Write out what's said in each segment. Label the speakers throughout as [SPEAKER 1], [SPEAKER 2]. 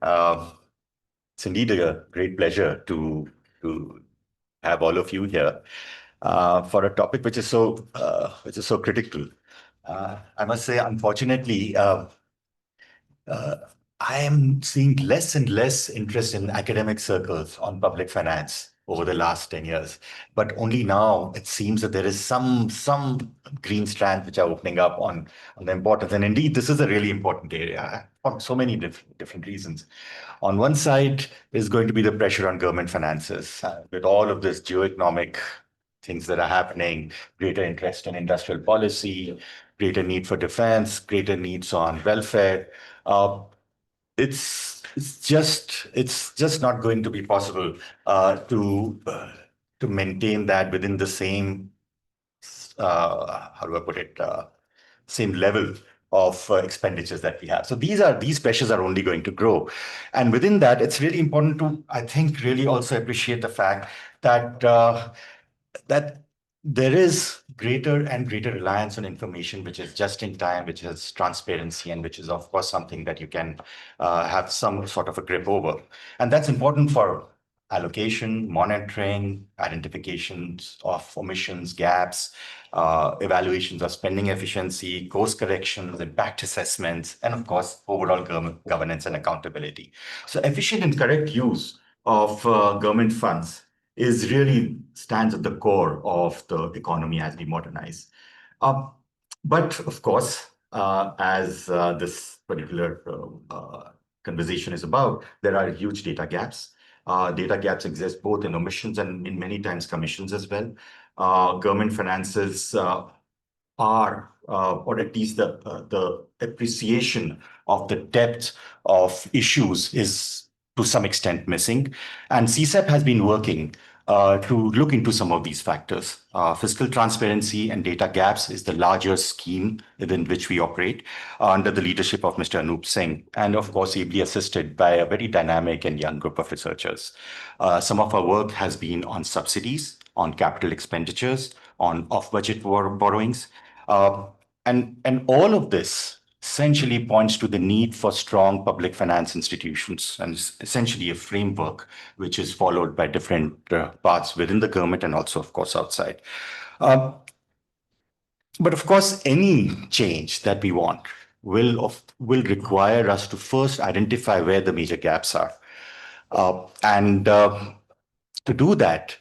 [SPEAKER 1] It's indeed a great pleasure to have all of you here for a topic which is so critical. I must say, unfortunately, uh, I am seeing less and less interest in academic circles on public finance over the last 10 years. But only now it seems that there is some green strands which are opening up on the importance. And indeed, this is a really important area for so many different reasons. On one side is going to be the pressure on government finances with all of this geoeconomic things that are happening, greater interest in industrial policy, greater need for defense, greater needs on welfare. Uh, it's just not going to be possible to maintain that within the same how do I put it same level of expenditures that we have. So these pressures are only going to grow, and within that, it's really important to, I think, really also appreciate the fact that that there is greater and greater reliance on information, which is just in time, which is transparency, and which is, of course, something that you can have some sort of a grip over. And that's important for allocation, monitoring, identifications of omissions, gaps, evaluations of spending efficiency, course corrections, impact assessments, and of course, overall governance and accountability. So efficient and correct use of government funds is really stands at the core of the economy as we modernize. Uh, but of course, as this particular conversation is about, there are huge data gaps. Data gaps exist both in omissions and in many times commissions as well. Government finances are, or at least the appreciation of the depth of issues is to some extent missing. And CSEP has been working to look into some of these factors. Fiscal transparency and data gaps is the larger scheme within which we operate under the leadership of Mr. Anoop Singh, and of course, ably assisted by a very dynamic and young group of researchers. Some of our work has been on subsidies, on capital expenditures, on off-budget borrowings, and all of this essentially points to the need for strong public finance institutions, and is essentially a framework which is followed by different parts within the government and also, of course, outside. Uh, but of course, any change that we want will require us to first identify where the major gaps are. And to do that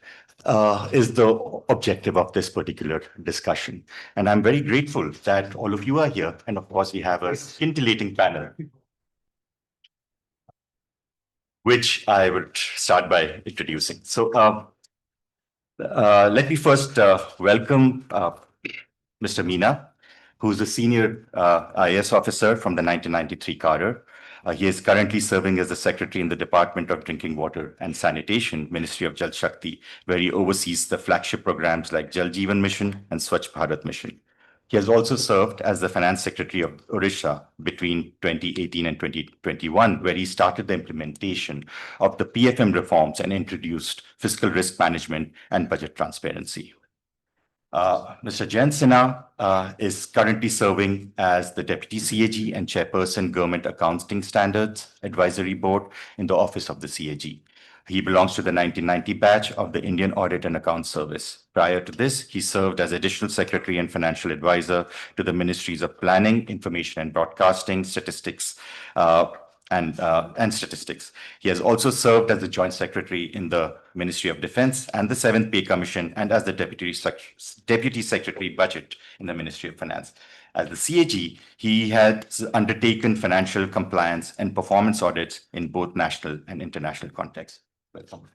[SPEAKER 1] is the objective of this particular discussion. And I'm very grateful that all of you are here. And of course, we have a scintillating panel, which I would start by introducing. So let me first welcome Mr. Meena, who's a senior IAS officer from the 1993 cadre. He is currently serving as the secretary in the Department of Drinking Water and Sanitation, Ministry of Jal Shakti, where he oversees the flagship programs like Jal Jeevan Mission and Swachh Bharat Mission. He has also served as the finance secretary of Odisha between 2018 and 2021, where he started the implementation of the PFM reforms and introduced fiscal risk management and budget transparency. Mr. Jayant Sinha is currently serving as the Deputy CAG and Chairperson Government Accounting Standards Advisory Board in the Office of the CAG. He belongs to the 1990 batch of the Indian Audit and Accounts Service. Prior to this, he served as Additional Secretary and Financial Advisor to the Ministries of Planning, Information and Broadcasting, Statistics, and Statistics. He has also served as the Joint Secretary in the Ministry of Defense and the 7th Pay Commission, and as the Deputy Secretary Budget in the Ministry of Finance. As the CAG, he has undertaken financial compliance and performance audits in both national and international contexts. Welcome.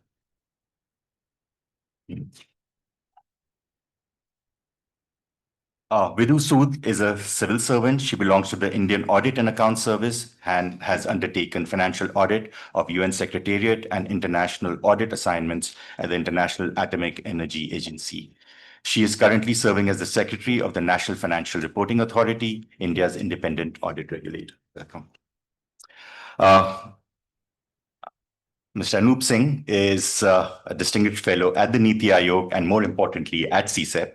[SPEAKER 1] Vidhu Sood is a civil servant. She belongs to the Indian Audit and Accounts Service and has undertaken financial audit of UN Secretariat and international audit assignments at the International Atomic Energy Agency. She is currently serving as the Secretary of the National Financial Reporting Authority, India's independent audit regulator. Welcome. Mr. Anoop Singh is a distinguished fellow at the Niti Aayog and, more importantly, at CSEP,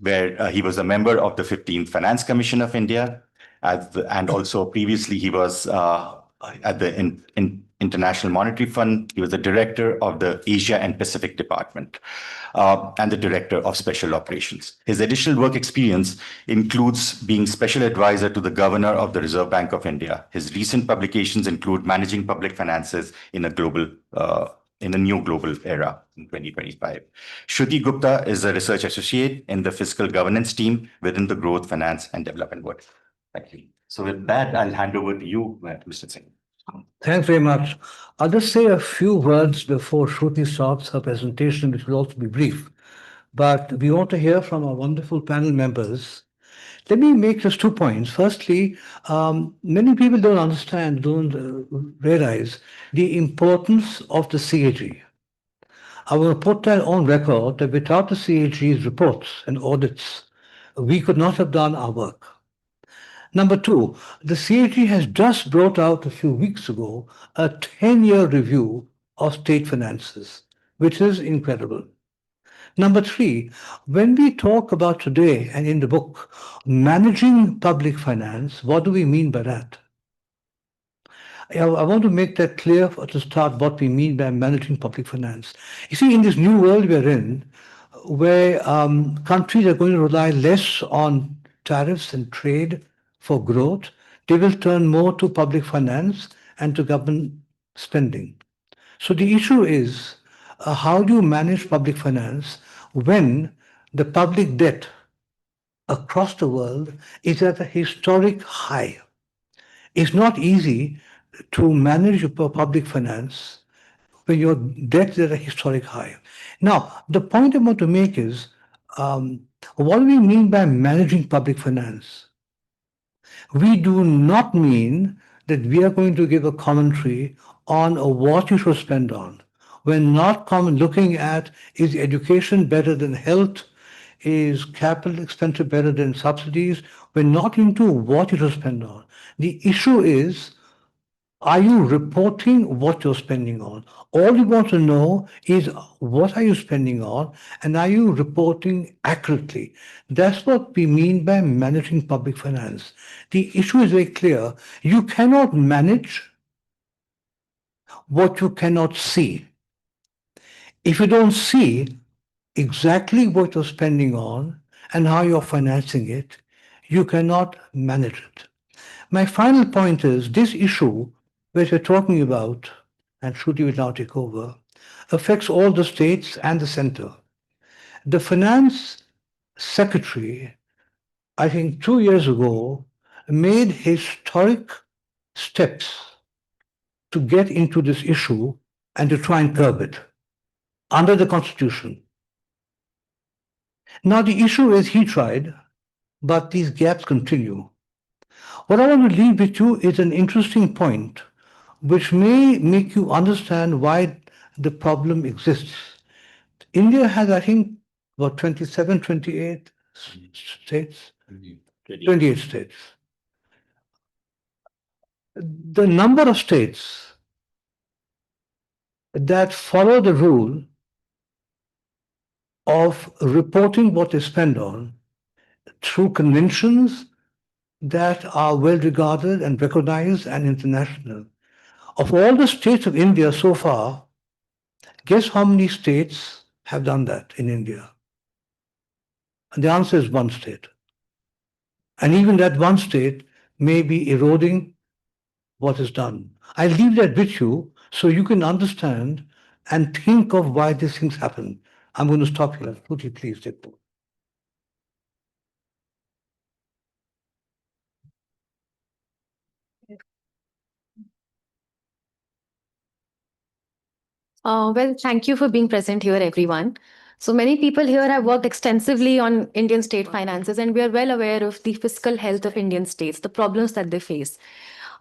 [SPEAKER 1] where he was a member of the 15th Finance Commission of India, and also previously he was a at the International Monetary Fund. He was the director of the Asia and Pacific Department and the director of Special Operations. His additional work experience includes being special advisor to the governor of the Reserve Bank of India. His recent publications include Managing Public Finances in a New Global Era in 2025. Shruti Gupta is a research associate in the fiscal governance team within the Growth, Finance and Development Board. Thank you. So with that, I'll hand over to you, Mr. Singh.
[SPEAKER 2] Thanks very much. I'll just say a few words before Shruti starts her presentation, which will also be brief. But we want to hear from our wonderful panel members. Let me make just 2 points. Firstly, many people don't understand, don't realize the importance of the CAG. I will put that on record that without the CAG's reports and audits, we could not have done our work. Number 2, the CAG has just brought out a few weeks ago a 10-year review of state finances, which is incredible. Number 3, when we talk about today and in the book, managing public finance, what do we mean by that? I want to make that clear to start what we mean by managing public finance. You see, in this new world we're in, where countries are going to rely less on tariffs and trade for growth, they will turn more to public finance and to government spending. So the issue is, how do you manage public finance when the public debt across the world is at a historic high? It's not easy to manage your public finance when your debt is at a historic high. Now, the point I want to make is, what do we mean by managing public finance? We do not mean that we are going to give a commentary on what you should spend on. We're not looking at, is education better than health? Is capital expenditure better than subsidies? We're not into what you should spend on. The issue is, are you reporting what you're spending on? All we want to know is, what are you spending on and are you reporting accurately? That's what we mean by managing public finance. The issue is very clear. You cannot manage what you cannot see. If you don't see exactly what you're spending on and how you're financing it, you cannot manage it. My final point is, this issue which we're talking about, and Shruti will now take over, affects all the states and the center. The finance secretary, I think 2 years ago, made historic steps to get into this issue and to try and curb it under the Constitution. Now the issue is, he tried, but these gaps continue. What I want to leave with you is an interesting point which may make you understand why the problem exists. India has, I think, about 27, 28 states? 28 states. The number of states that follow the rule of reporting what they spend on through conventions that are well regarded and recognized and international. Of all the states of India so far, guess how many states have done that in India? And the answer is 1 state. And even that 1 state may be eroding what is done. I leave that with you so you can understand and think of why these things happen. I'm going to stop here. Shruti, please take over.
[SPEAKER 3] Well, thank you for being present here, everyone. So many people here have worked extensively on Indian state finances, and we are well aware of the fiscal health of Indian states, the problems that they face.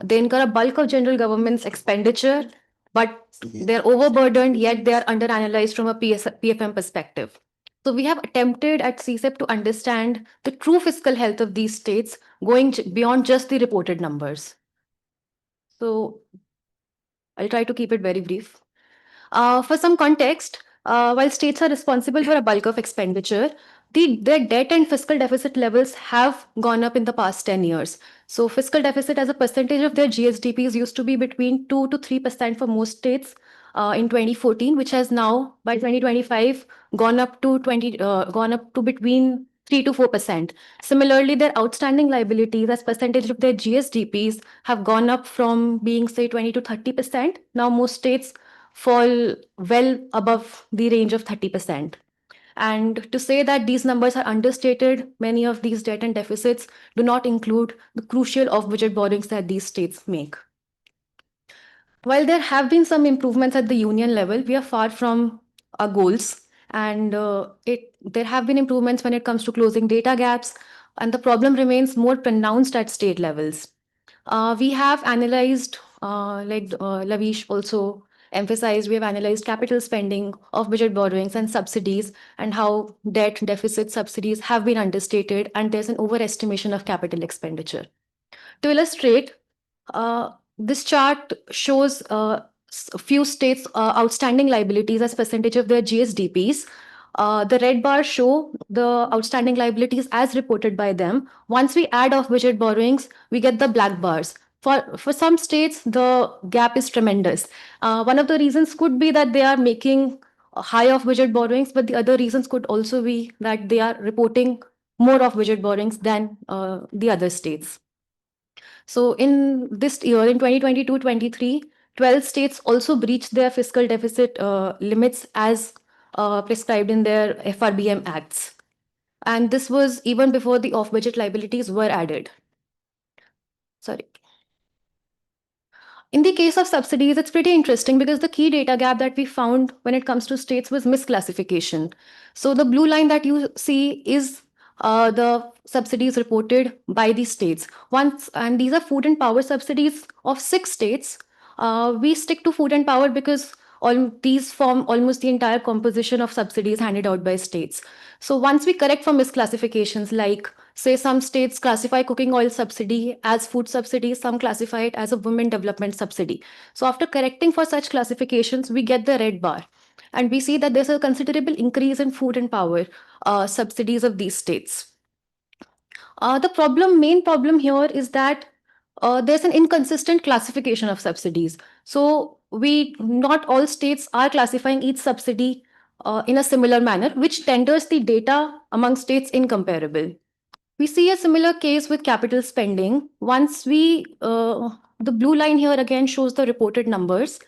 [SPEAKER 3] They incur a bulk of general government's expenditure, but they're overburdened, yet they are underanalyzed from a PFM perspective. So we have attempted at CSEP to understand the true fiscal health of these states, going beyond just the reported numbers. So I'll try to keep it very brief. For some context, while states are responsible for a bulk of expenditure, their debt and fiscal deficit levels have gone up in the past 10 years. So fiscal deficit as a percentage of their GSDPs used to be between 2 to 3% for most states in 2014, which has now by 2025 gone up to between 3 to 4%. Similarly, their outstanding liabilities as percentage of their GSDPs have gone up from being say 20 to 30%. Now most states fall well above the range of 30%. And to say that these numbers are understated, many of these debt and deficits do not include the crucial off-budget borrowings that these states make. While there have been some improvements at the union level, we are far from our goals. And there have been improvements when it comes to closing data gaps, and the problem remains more pronounced at state levels. We have analyzed, Laveesh also emphasized, we have analyzed capital spending, off-budget borrowings, and subsidies, and how debt, deficit, subsidies have been understated, and there's an overestimation of capital expenditure. To illustrate, this chart shows a few states' outstanding liabilities as percentage of their GSDPs. The red bars show the outstanding liabilities as reported by them. Once we add off budget borrowings, we get the black bars. For some states, the gap is tremendous. One of the reasons could be that they are making high off budget borrowings, but the other reasons could also be that they are reporting more off budget borrowings than the other states. So in this year, in 2022-23, 12 states also breached their fiscal deficit limits as prescribed in their FRBM acts. And this was even before the off-budget liabilities were added. Sorry. In the case of subsidies, it's pretty interesting because the key data gap that we found when it comes to states was misclassification. So the blue line that you see is the subsidies reported by the states. And these are food and power subsidies of 6 states. We stick to food and power because these form almost the entire composition of subsidies handed out by states. So once we correct for misclassifications, like say some states classify cooking oil subsidy as food subsidy, some classify it as a women development subsidy. So after correcting for such classifications, we get the red bar. And we see that there's a considerable increase in food and power subsidies of these states. The main problem here is that there's an inconsistent classification of subsidies. So not all states are classifying each subsidy in a similar manner, which renders the data among states incomparable. We see a similar case with capital spending. The blue line here again shows the reported numbers.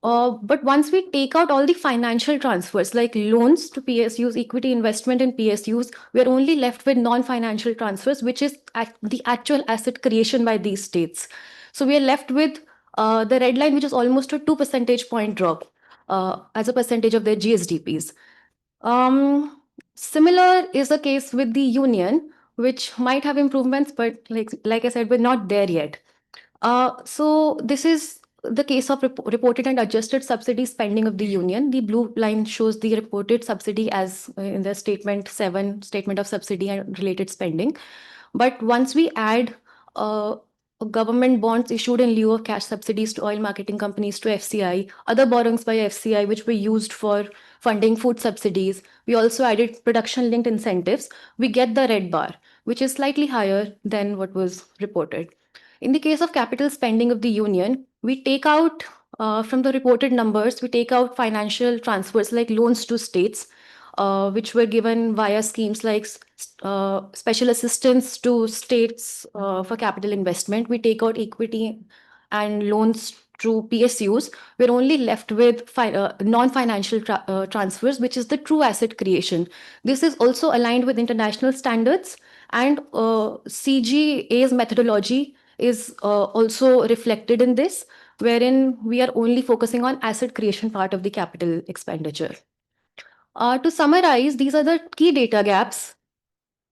[SPEAKER 3] But once we take out all the financial transfers like loans to PSUs, equity investment in PSUs, we're only left with non-financial transfers, which is the actual asset creation by these states. So we are left with the red line, which is almost a 2 percentage point drop as a percentage of their GSDPs. Similar is the case with the union, which might have improvements, but like I said, we're not there yet. So this is the case of reported and adjusted subsidy spending of the union. The blue line shows the reported subsidy as in the statement 7, statement of subsidy and related spending. But once we add government bonds issued in lieu of cash subsidies to oil marketing companies to FCI, other borrowings by FCI which were used for funding food subsidies, we also added production linked incentives, we get the red bar, which is slightly higher than what was reported. In the case of capital spending of the union, we take out from the reported numbers, we take out financial transfers like loans to states, which were given via schemes like special assistance to states for capital investment. We take out equity and loans through PSUs. We're only left with non-financial transfers, which is the true asset creation. This is also aligned with international standards, and CGA's methodology is also reflected in this, wherein we are only focusing on asset creation part of the capital expenditure. To summarize, these are the key data gaps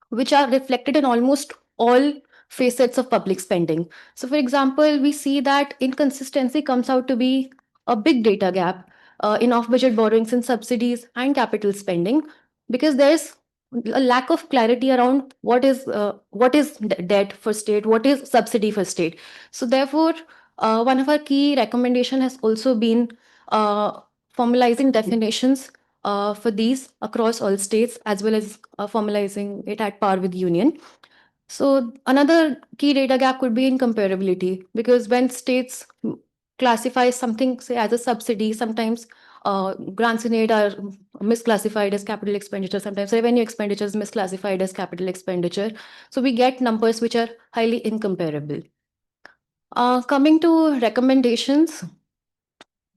[SPEAKER 3] which are reflected in almost all facets of public spending. So for example, we see that inconsistency comes out to be a big data gap in off-budget borrowings and subsidies and capital spending, because there's a lack of clarity around what is debt for state, what is subsidy for state. So therefore, one of our key recommendation has also been formalizing definitions for these across all states, as well as formalizing it at par with union. So another key data gap could be in comparability, because when states classify something, say, as a subsidy, sometimes grants in aid are misclassified as capital expenditure, sometimes revenue expenditure is misclassified as capital expenditure. So we get numbers which are highly incomparable. Coming to recommendations,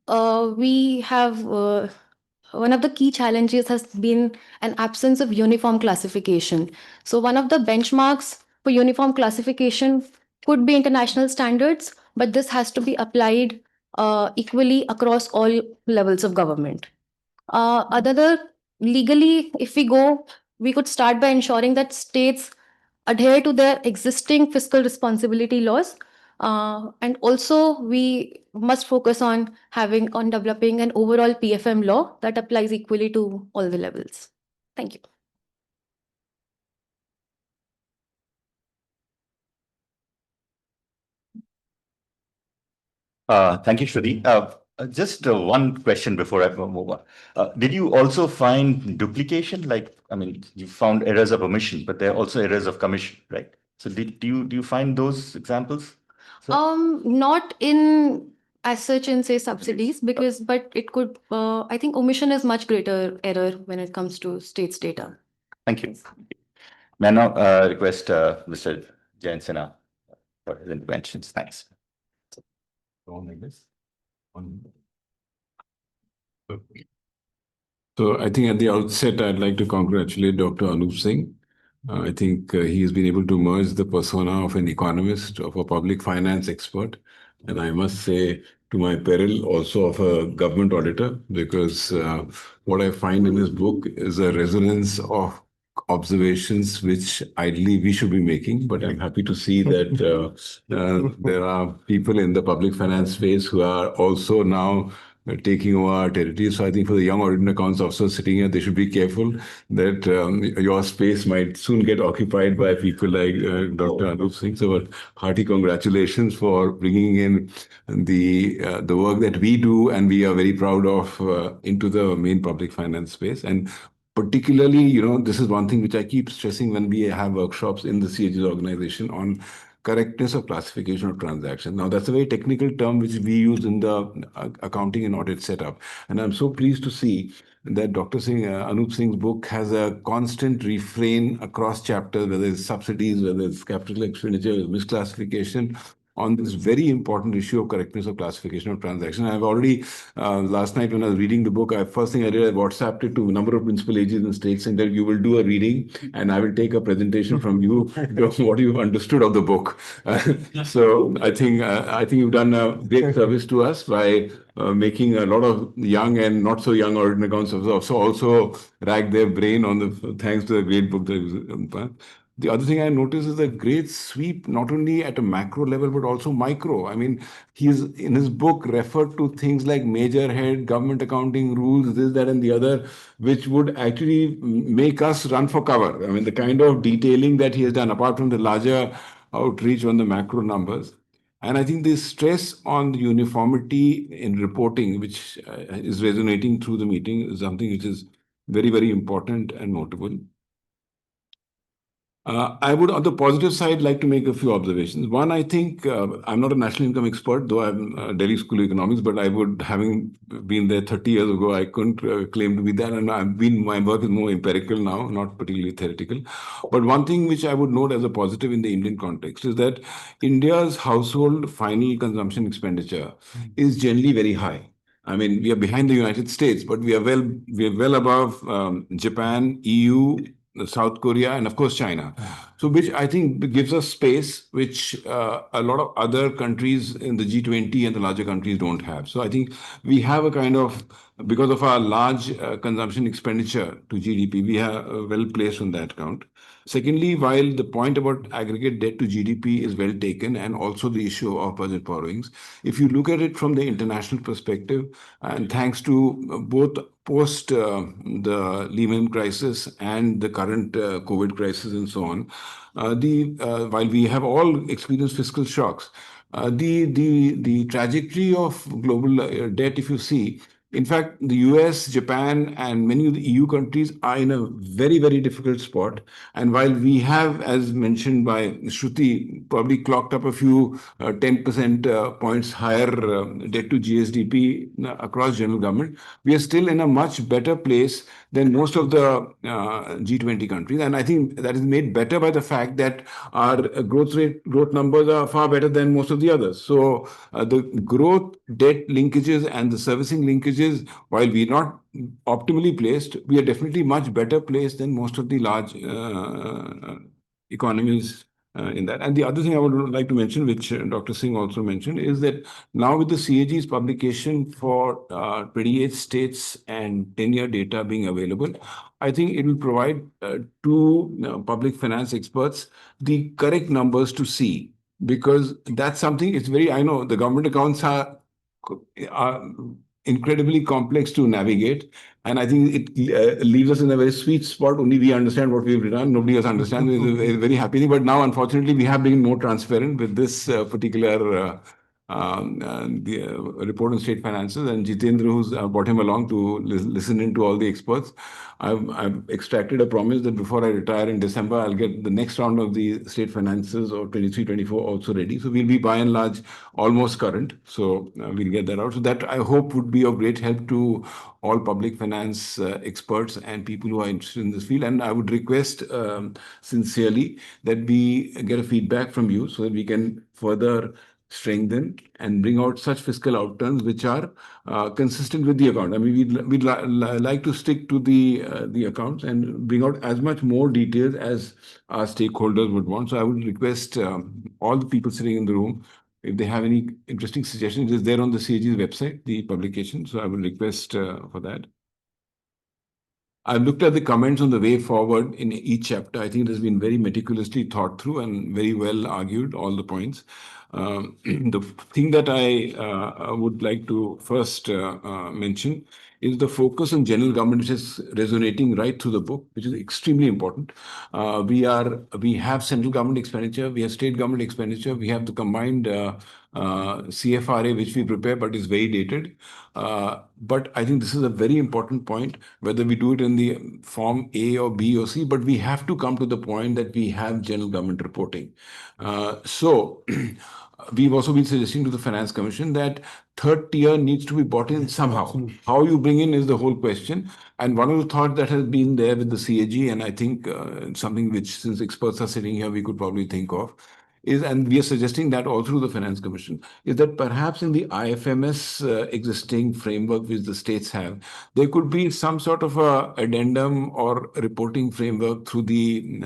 [SPEAKER 3] we have one of the key challenges has been an absence of uniform classification. So one of the benchmarks for uniform classification could be international standards, but this has to be applied equally across all levels of government. Other legally, if we go, we could start by ensuring that states adhere to their existing fiscal responsibility laws. And also, we must focus on developing an overall PFM law that applies equally to all the levels. Thank you.
[SPEAKER 1] Thank you, Shruti. Just one question before I move on. Did you also find duplication? Like, I mean, you found errors of omission, but there are also errors of commission, right? So do you find those examples?
[SPEAKER 3] Not in as such in say subsidies, but it could. I think omission is much greater error when it comes to states data.
[SPEAKER 1] Thank you. May I now request Mr. Jayant Sinha for his interventions. Thanks.
[SPEAKER 4] Go like this. So I think at the outset, I'd like to congratulate Dr. Anoop Singh. I think he has been able to merge the persona of an economist, of a public finance expert, and I must say, to my peril, also of a government auditor, because what I find in his book is a resonance of observations which ideally we should be making, but I'm happy to see that there are people in the public finance space who are also now taking over our territory. So I think for the young audit and accounts officers sitting here, they should be careful that your space might soon get occupied by people like Dr. Anoop Singh. So hearty congratulations for bringing in the work that we do and we are very proud of into the main public finance space. And particularly, this is one thing which I keep stressing when we have workshops in the CH's organization on correctness of classification of transactions. Now, that's a very technical term which we use in the accounting and audit setup. And I'm so pleased to see that Dr. Singh, Anoop Singh's book has a constant refrain across chapters, whether it's subsidies, whether it's capital expenditure, misclassification, on this very important issue of correctness of classification of transactions. I've already, last night when I was reading the book, first thing I did, I WhatsApped it to a number of principal agents and states saying that you will do a reading and I will take a presentation from you of what you've understood of the book. So I think you've done a great service to us by making a lot of young and not so young audit accounts also rack their brain on the thanks to the great book that the other thing I noticed is a great sweep, not only at a macro level, but also micro. I mean, he's in his book referred to things like major head, government accounting rules, this, that, and the other, which would actually make us run for cover. I mean, the kind of detailing that he has done, apart from the larger outreach on the macro numbers. And I think the stress on the uniformity in reporting, which is resonating through the meeting, is something which is very, very important and notable. I would, on the positive side, like to make a few observations. One, I think I'm not a national income expert, though I'm Delhi School of Economics, but I would, having been there 30 years ago, I couldn't claim to be that. And my work is more empirical now, not particularly theoretical. But one thing which I would note as a positive in the Indian context is that India's household final consumption expenditure is generally very high. I mean, we are behind the United States, but we are well above Japan, EU, South Korea, and of course China. So which I think gives us space which a lot of other countries in the G20 and the larger countries don't have. So I think we have a kind of, because of our large consumption expenditure to GDP, we are well placed on that count. Secondly, while the point about aggregate debt to GDP is well taken, and also the issue of budget borrowings, if you look at it from the international perspective, and thanks to both post the Lehman crisis and the current COVID crisis and so on, while we have all experienced fiscal shocks, the trajectory of global debt, if you see, In fact, the US, Japan, and many of the EU countries are in a very, very difficult spot. And while we have, as mentioned by Shruti, probably clocked up a few 10% points higher debt to GSDP across general government, we are still in a much better place than most of the G20 countries. And I think that is made better by the fact that our growth numbers are far better than most of the others. So the growth debt linkages and the servicing linkages, while we're not optimally placed, we are definitely much better placed than most of the large economies in that. And the other thing I would like to mention, which Dr. Singh also mentioned, is that now with the CAG's publication for 28 states and 10-year data being available, I think it will provide to public finance experts the correct numbers to see, because that's something, it's very, I know the government accounts are incredibly complex to navigate. And I think it leaves us in a very sweet spot. Only we understand what we've done. Nobody else understands. It's a very happy thing. But now, unfortunately, we have been more transparent with this particular the report on state finances. And Jitendra, who's brought him along to listen in to all the experts, I've extracted a promise that before I retire in December, I'll get the next round of the state finances of 23-24 also ready. So we'll be by and large almost current. So we'll get that out. So that I hope would be of great help to all public finance experts and people who are interested in this field. And I would request sincerely that we get a feedback from you so that we can further strengthen and bring out such fiscal outcomes which are consistent with the account. I mean, we'd like to stick to the accounts and bring out as much more details as our stakeholders would want. So I would request all the people sitting in the room, if they have any interesting suggestions, it's there on the CAG's website, the publication. So I will request for that. I've looked at the comments on the way forward in each chapter. I think it has been very meticulously thought through and very well argued, all the points. The thing that I would like to first mention is the focus on general government, which is resonating right through the book, which is extremely important. We have central government expenditure, we have state government expenditure, we have the combined CFRA, which we prepare, but is very dated. But I think this is a very important point, whether we do it in the form A or B or C, but we have to come to the point that we have general government reporting. So we've also been suggesting to the Finance Commission that third tier needs to be brought in somehow. How you bring in is the whole question. And one of the thoughts that has been there with the CAG, and I think something which, since experts are sitting here, we could probably think of, is, and we are suggesting that all through the Finance Commission, is that perhaps in the IFMS existing framework which the states have, there could be some sort of a addendum or reporting framework through the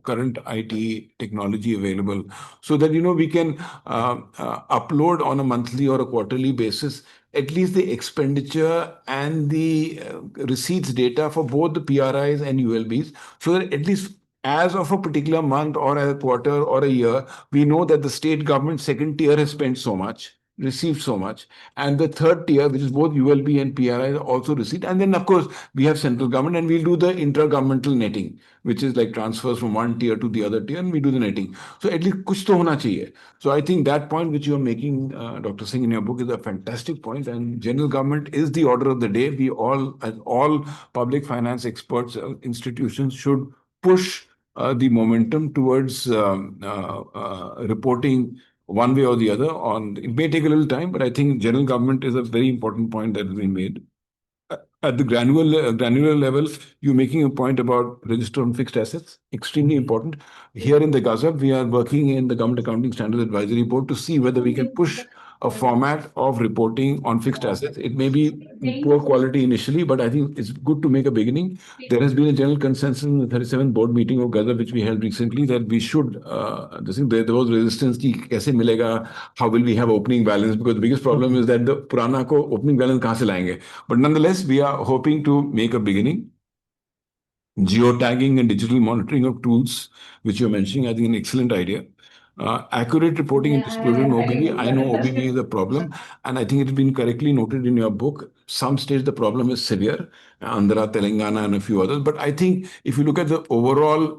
[SPEAKER 4] current IT technology available, so that, you know, we can upload on a monthly or a quarterly basis at least the expenditure and the receipts data for both the PRIs and ULBs, so that at least as of a particular month or a quarter or a year, we know that the state government second tier has spent so much, received so much, and the third tier, which is both ULB and PRI, also received. And then, of course, we have central government, and we'll do the intra-governmental netting, which is like transfers from one tier to the other tier, and we do the netting. So at least kuch to hona chahiye. So I think that point which you are making, Dr. Singh, in your book is a fantastic point, and general government is the order of the day. We all, as all public finance experts, institutions, should push the momentum towards reporting one way or the other. On it may take a little time, but I think general government is a very important point that has been made. At the granular level, you're making a point about register on fixed assets, extremely important. Here in the GASAB, we are working in the Government Accounting Standards Advisory Board to see whether we can push a format of reporting on fixed assets. It may be poor quality initially, but I think it's good to make a beginning. There has been a general consensus in the 37th board meeting of GASAB, which we held recently, that we should, there was resistance ki kaise milega, how will we have opening balance? Because the biggest problem is that the Purana ko opening balance kahan se layenge? But nonetheless, we are hoping to make a beginning. Geotagging and digital monitoring of tools, which you're mentioning, I think an excellent idea. Accurate reporting and disclosure in OBB. I know OBB is a problem, and I think it has been correctly noted in your book some states the problem is severe, Andhra, Telangana, and a few others. But I think if you look at the overall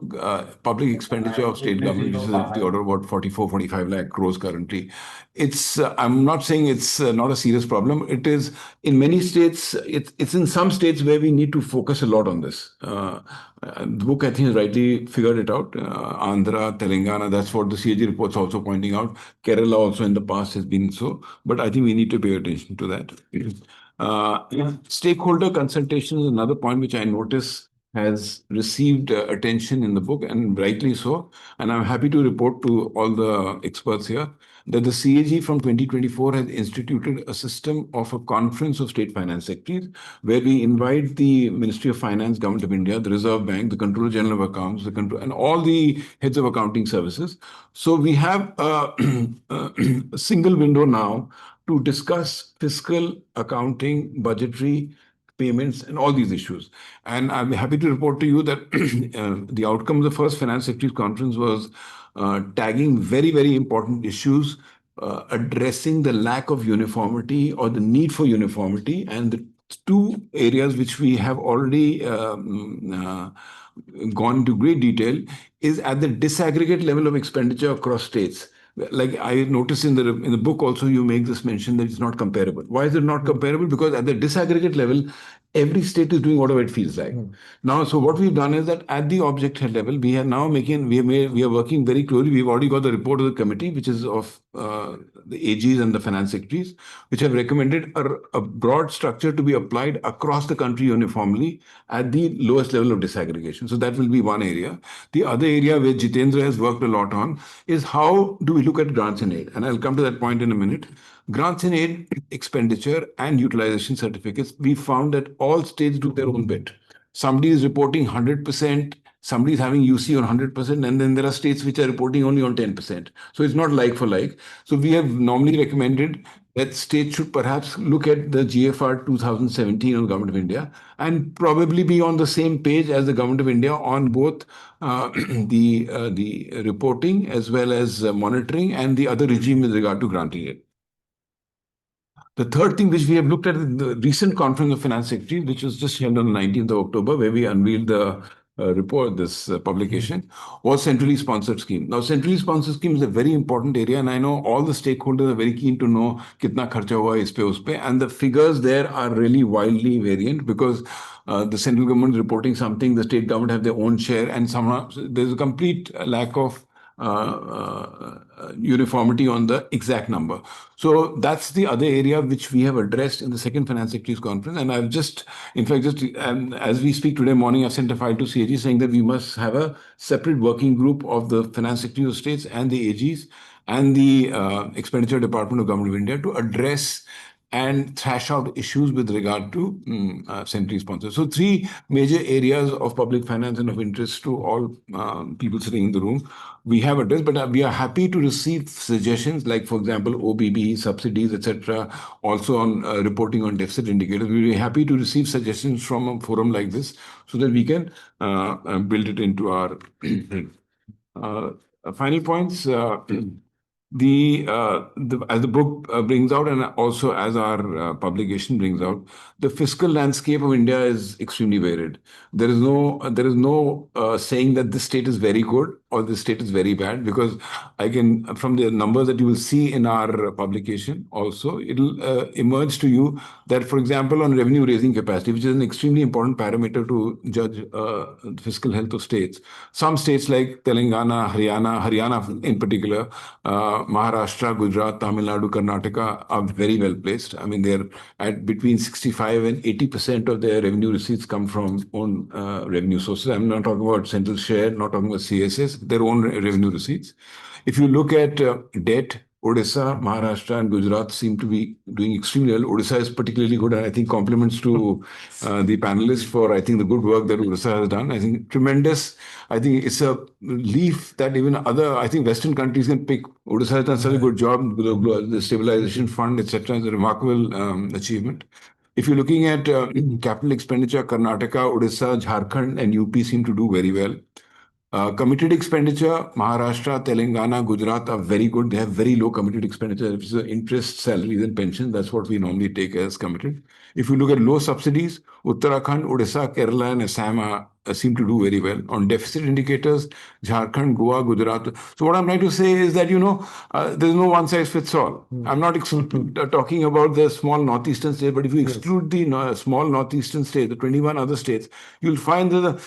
[SPEAKER 4] public expenditure of state government, which is of the order of about 44, 45 lakh crores currently, it's, I'm not saying it's not a serious problem. It is in many states, it's in some states where we need to focus a lot on this. The book, I think, has rightly figured it out. Andhra, Telangana, that's what the CAG report's also pointing out. Kerala also in the past has been so. But I think we need to pay attention to that. Stakeholder consultation is another point which I notice has received attention in the book, and rightly so. And I'm happy to report to all the experts here that the CAG from 2024 has instituted a system of a conference of state finance secretaries, where we invite the Ministry of Finance, Government of India, the Reserve Bank, the Controller General of Accounts, and all the heads of accounting services. So we have a single window now to discuss fiscal, accounting, budgetary, payments, and all these issues. And I'm happy to report to you that the outcome of the first Finance Secretaries Conference was tagging very, very important issues, addressing the lack of uniformity or the need for uniformity, and the two areas which we have already gone into great detail is at the disaggregate level of expenditure across states. Like I noticed in the book also, you make this mention that it's not comparable. Why is it not comparable? Because at the disaggregate level, every state is doing whatever it feels like. Now, so what we've done is that at the object head level, we are now we are working very closely. We've already got the report of the committee, which is of the AGs and the finance secretaries, which have recommended a broad structure to be applied across the country uniformly at the lowest level of disaggregation. So that will be one area. The other area where Jitendra has worked a lot on is how do we look at grants and aid? And I'll come to that point in a minute. Grants and aid expenditure and utilization certificates, we found that all states do their own bit. Somebody is reporting 100%, somebody is having UC on 100%, and then there are states which are reporting only on 10%. So it's not like for like. So we have normally recommended that states should perhaps look at the GFR 2017 on Government of India and probably be on the same page as the Government of India on both the reporting as well as monitoring and the other regime with regard to granting it. The third thing which we have looked at in the recent conference of finance secretaries, which was just held on the 19th of October, where we unveiled the report, this publication, was centrally sponsored scheme. Now, centrally sponsored scheme is a very important area, and I know all the stakeholders are very keen to know kitna kharcha hua is pe us pe, and the figures there are really wildly variant because the central government is reporting something, the state government have their own share, and somehow there's a complete lack of uniformity on the exact number. So that's the other area which we have addressed in the second Finance Secretaries Conference. And I've just, in fact, as we speak today morning, I've sent a file to CAG saying that we must have a separate working group of the Finance Secretaries of States and the AGs and the Expenditure Department of Government of India to address and thrash out issues with regard to centrally sponsored. So three major areas of public finance and of interest to all people sitting in the room we have addressed, but we are happy to receive suggestions like, for example, OBB, subsidies, etc. Also on reporting on deficit indicators. We'll be happy to receive suggestions from a forum like this so that we can build it into our final points. As the book brings out, and also as our publication brings out, the fiscal landscape of India is extremely varied. There is no saying that this state is very good or this state is very bad, because I can, from the numbers that you will see in our publication also, it'll emerge to you that, for example, on revenue raising capacity, which is an extremely important parameter to judge the fiscal health of states. Some states like Telangana, Haryana in particular, Maharashtra, Gujarat, Tamil Nadu, Karnataka are very well placed. I mean, they're at between 65 and 80% of their revenue receipts come from own revenue sources. I'm not talking about central share, not talking about CSS, their own revenue receipts. If you look at debt, Odisha, Maharashtra, and Gujarat seem to be doing extremely well. Odisha is particularly good, and I think compliments to the panelists for, I think, the good work that Odisha has done. I think tremendous. I think it's a leaf that even other, I think, Western countries can pick. Odisha has done such a good job. The Stabilization Fund, etc., is a remarkable achievement. If you're looking at capital expenditure, Karnataka, Odisha, Jharkhand, and UP seem to do very well. Committed expenditure, Maharashtra, Telangana, Gujarat are very good. They have very low committed expenditure. If it's interest, salaries, and pension, that's what we normally take as committed. If you look at low subsidies, Uttarakhand, Odisha, Kerala, and Assam seem to do very well. On deficit indicators, Jharkhand, Goa, Gujarat. So what I'm trying to say is that, there's no one size fits all. I'm not talking about the small northeastern states, but if you exclude the small northeastern states, the 21 other states, you'll find that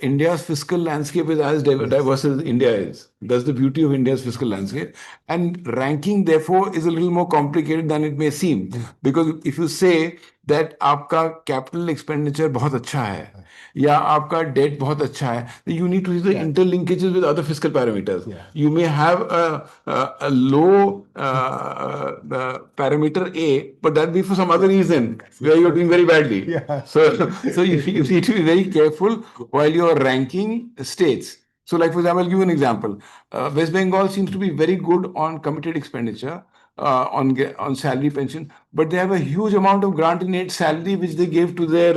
[SPEAKER 4] India's fiscal landscape is as diverse as India is. That's the beauty of India's fiscal landscape. And ranking, therefore, is a little more complicated than it may seem. Because if you say that आपका capital expenditure बहुत अच्छा है, या आपका debt बहुत अच्छा है, you need to see the interlinkages with other fiscal parameters. You may have a low parameter A, but that be for some other reason where you're doing very badly. So you need to be very careful while you're ranking states. So, like for example, I'll give you an example. West Bengal seems to be very good on committed expenditure, on salary pension, but they have a huge amount of grant in aid salary which they gave to their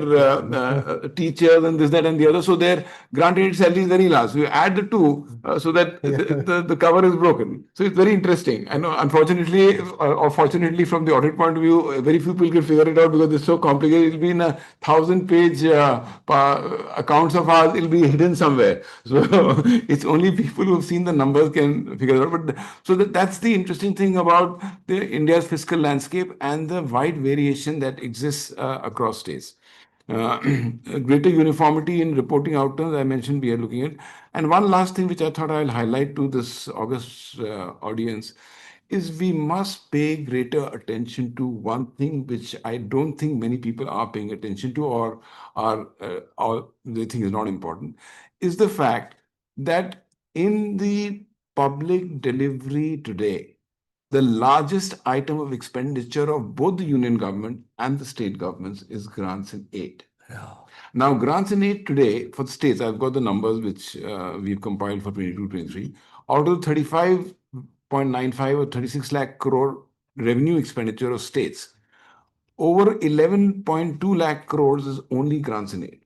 [SPEAKER 4] teachers and this, that, and the other. So their grant in aid salary is very large. So you add the two so that the cover is broken. So it's very interesting. I know, unfortunately or fortunately, from the audit point of view, very few people can figure it out because it's so complicated. It'll be in 1,000-page accounts of ours. It'll be hidden somewhere. So it's only people who've seen the numbers can figure it out. But so that's the interesting thing about India's fiscal landscape and the wide variation that exists across states. Greater uniformity in reporting outcomes, I mentioned we are looking at. And one last thing which I thought I'll highlight to this August audience is we must pay greater attention to one thing which I don't think many people are paying attention to or they think is not important, is the fact that in the public delivery today, the largest item of expenditure of both the union government and the state governments is grants and aid. Now, grants and aid today for the states, I've got the numbers which we've compiled for 22-23. Out of 35.95 or 36 lakh crore revenue expenditure of states, over 11.2 lakh crores is only grants and aid.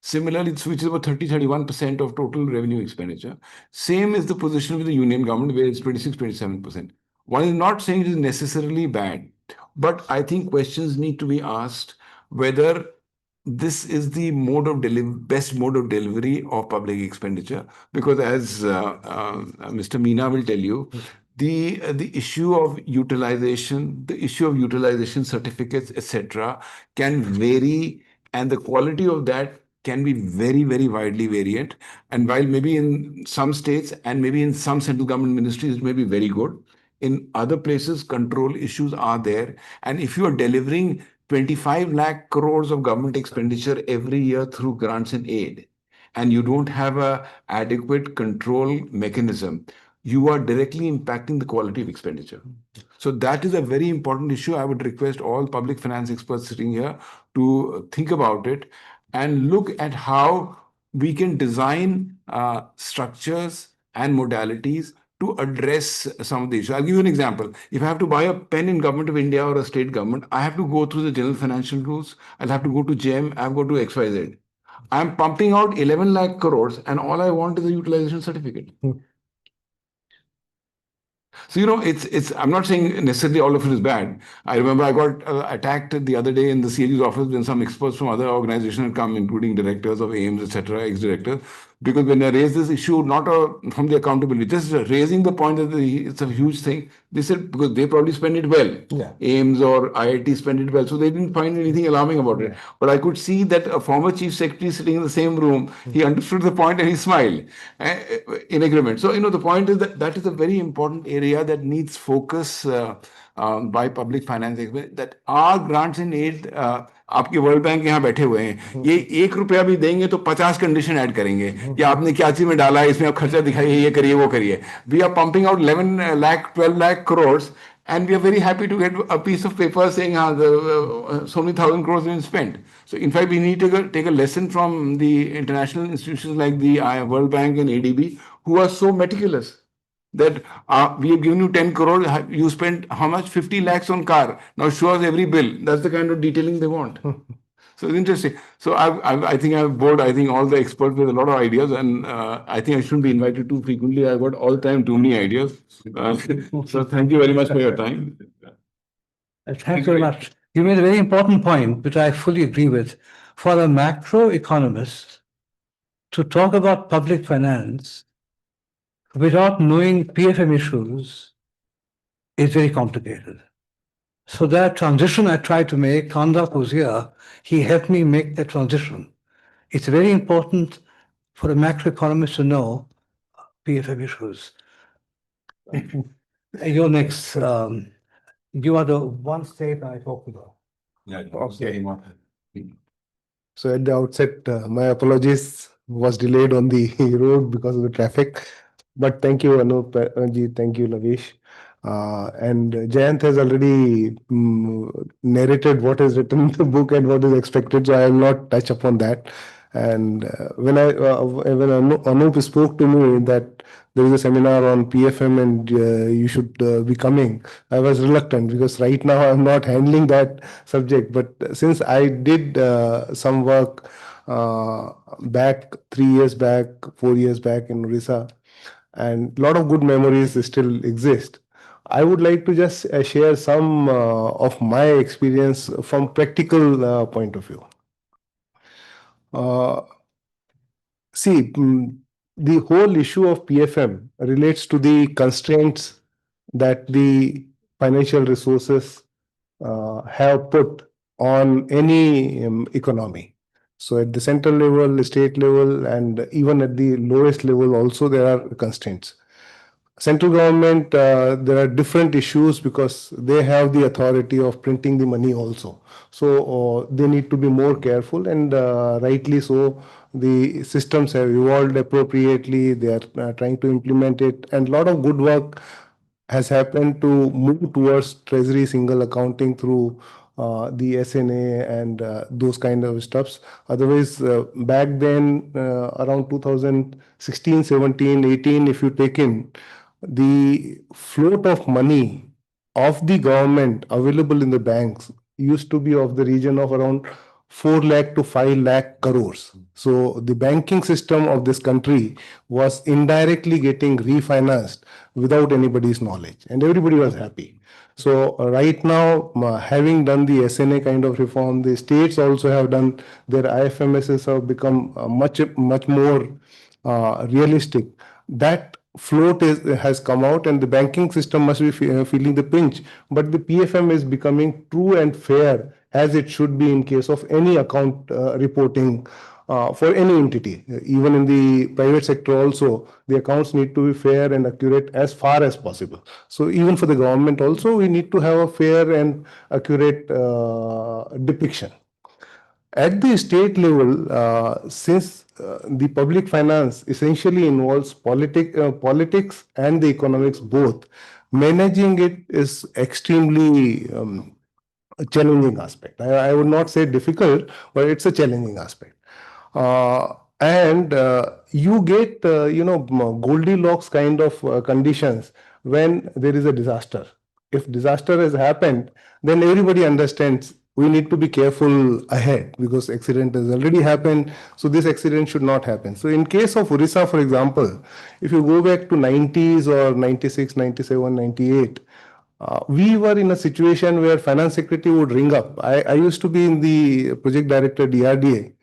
[SPEAKER 4] Similarly, which is about 30-31% of total revenue expenditure. Same is the position with the union government, where it's 26-27%. One is not saying it is necessarily bad, but I think questions need to be asked whether this is the best mode of delivery of public expenditure. Because as Mr. Meena will tell you, the issue of utilization, certificates, etc., can vary, and the quality of that can be very, very widely variant. And while maybe in some states and maybe in some central government ministries it may be very good, in other places control issues are there. And if you are delivering 25 lakh crores of government expenditure every year through grants and aid, and you don't have a adequate control mechanism, you are directly impacting the quality of expenditure. So that is a very important issue. I would request all public finance experts sitting here to think about it and look at how we can design structures and modalities to address some of the issues. I'll give you an example. If I have to buy a pen in Government of India or a state government, I have to go through the general financial rules. I'll have to go to GEM, I have to go to XYZ. I'm pumping out 11 lakh crores and all I want is a utilization certificate. So, I'm not saying necessarily all of it is bad. I remember I got attacked the other day in the CAG's office when some experts from other organizations had come, including directors of AIMS, etc., ex-directors, because when I raised this issue, not from the accountability, just raising the point that it's a huge thing, they said because they probably spend it well. AIMS or IIT spend it well, so they didn't find anything alarming about it. But I could see that a former chief secretary sitting in the same room, he understood the point and he smiled in agreement. So, the point is that is a very important area that needs focus by public finance experts, that our grants and aid, आपके world bank यहाँ बैठे हुए हैं, ये 1 रुपया भी देंगे तो 50 कंडीशन ऐड करेंगे कि आपने क्या चीज में डाला है, इसमें आप खर्चा दिखाइए, ये करिए, वो करिए. We are pumping out 11 lakh, 12 lakh crores, and we are very happy to get a piece of paper saying so many thousand crores have been spent. So in fact, we need to take a lesson from the international institutions like the World Bank and ADB, who are so meticulous. That we have given you 10 crore, you spent how much? 50 lakhs on car. Now show us every bill. That's the kind of detailing they want. So it's interesting. So I think I've bored, I think, all the experts with a lot of ideas, and I think I shouldn't be invited too frequently. I've got all the time too many ideas. So thank you very much for your time.
[SPEAKER 2] Thanks very much. You made a very important point, which I fully agree with. For a macroeconomist to talk about public finance without knowing PFM issues is very complicated. So that transition I tried to make, Kanda was here, he helped me make that transition. It's very important for a macroeconomist to know PFM issues. You're next. You are the one state I talked about.
[SPEAKER 4] Yeah.
[SPEAKER 5] Okay. So at the outset, my apologies, was delayed on the road because of the traffic. But thank you, Anoop, ji, thank you, Laveesh. And Jayant has already narrated what is written in the book and what is expected, so I will not touch upon that. And when Anoop spoke to me that there is a seminar on PFM and you should be coming, I was reluctant because right now I'm not handling that subject. But since I did some work back 3 years back, 4 years back in Odisha, and a lot of good memories still exist. I would like to just share some of my experience from practical point of view. See, the whole issue of PFM relates to the constraints that the financial resources have put on any economy. So at the central level, the state level, and even at the lowest level also there are constraints. Central government, there are different issues because they have the authority of printing the money also. So they need to be more careful, and rightly so. The systems have evolved appropriately. They are trying to implement it, and a lot of good work has happened to move towards treasury single accounting through the SNA and those kind of stuffs. Otherwise, back then, around 2016, 17, 18, if you take in, the float of money of the government available in the banks used to be of the region of around 4 lakh to 5 lakh crores. So the banking system of this country was indirectly getting refinanced without anybody's knowledge, and everybody was happy. So right now, having done the SNA kind of reform, the states also have done their IFMSs have become much more realistic. That float has come out, and the banking system must be feeling the pinch. But the PFM is becoming true and fair as it should be in case of any account reporting for any entity. Even in the private sector also, the accounts need to be fair and accurate as far as possible. So even for the government also, we need to have a fair and accurate depiction. At the state level, since the public finance essentially involves politics and the economics both, managing it is extremely a challenging aspect. I would not say difficult, but it's a challenging aspect. And you get, Goldilocks kind of conditions when there is a disaster. If disaster has happened, then everybody understands we need to be careful ahead because accident has already happened. So this accident should not happen. So in case of Odisha, for example, if you go back to 90s or 96, 97, 98, we were in a situation where finance secretary would ring up. I used to be in the project director DRDA.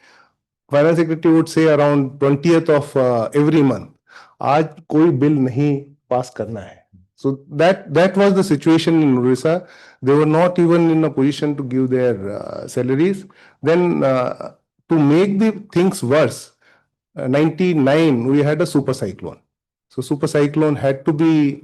[SPEAKER 5] Finance secretary would say around 20th of every month, आज कोई bill नहीं pass करना है. So that was the situation in Odisha. They were not even in a position to give their salaries. Then to make the things worse, 99 we had a super cyclone. So super cyclone had to be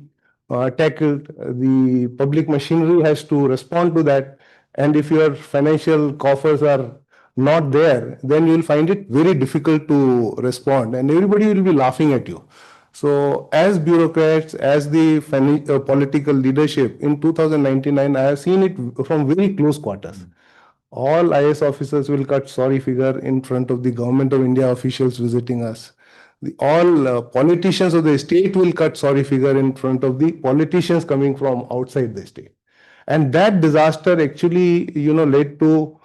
[SPEAKER 5] tackled. The public machinery has to respond to that. And if your financial coffers are not there, then you will find it very difficult to respond, and everybody will be laughing at you. So as bureaucrats, as the political leadership in 2099, I have seen it from very close quarters. All IS officers will cut sorry figure in front of the Government of India officials visiting us. All politicians of the state will cut sorry figure in front of the politicians coming from outside the state. And that disaster actually, led to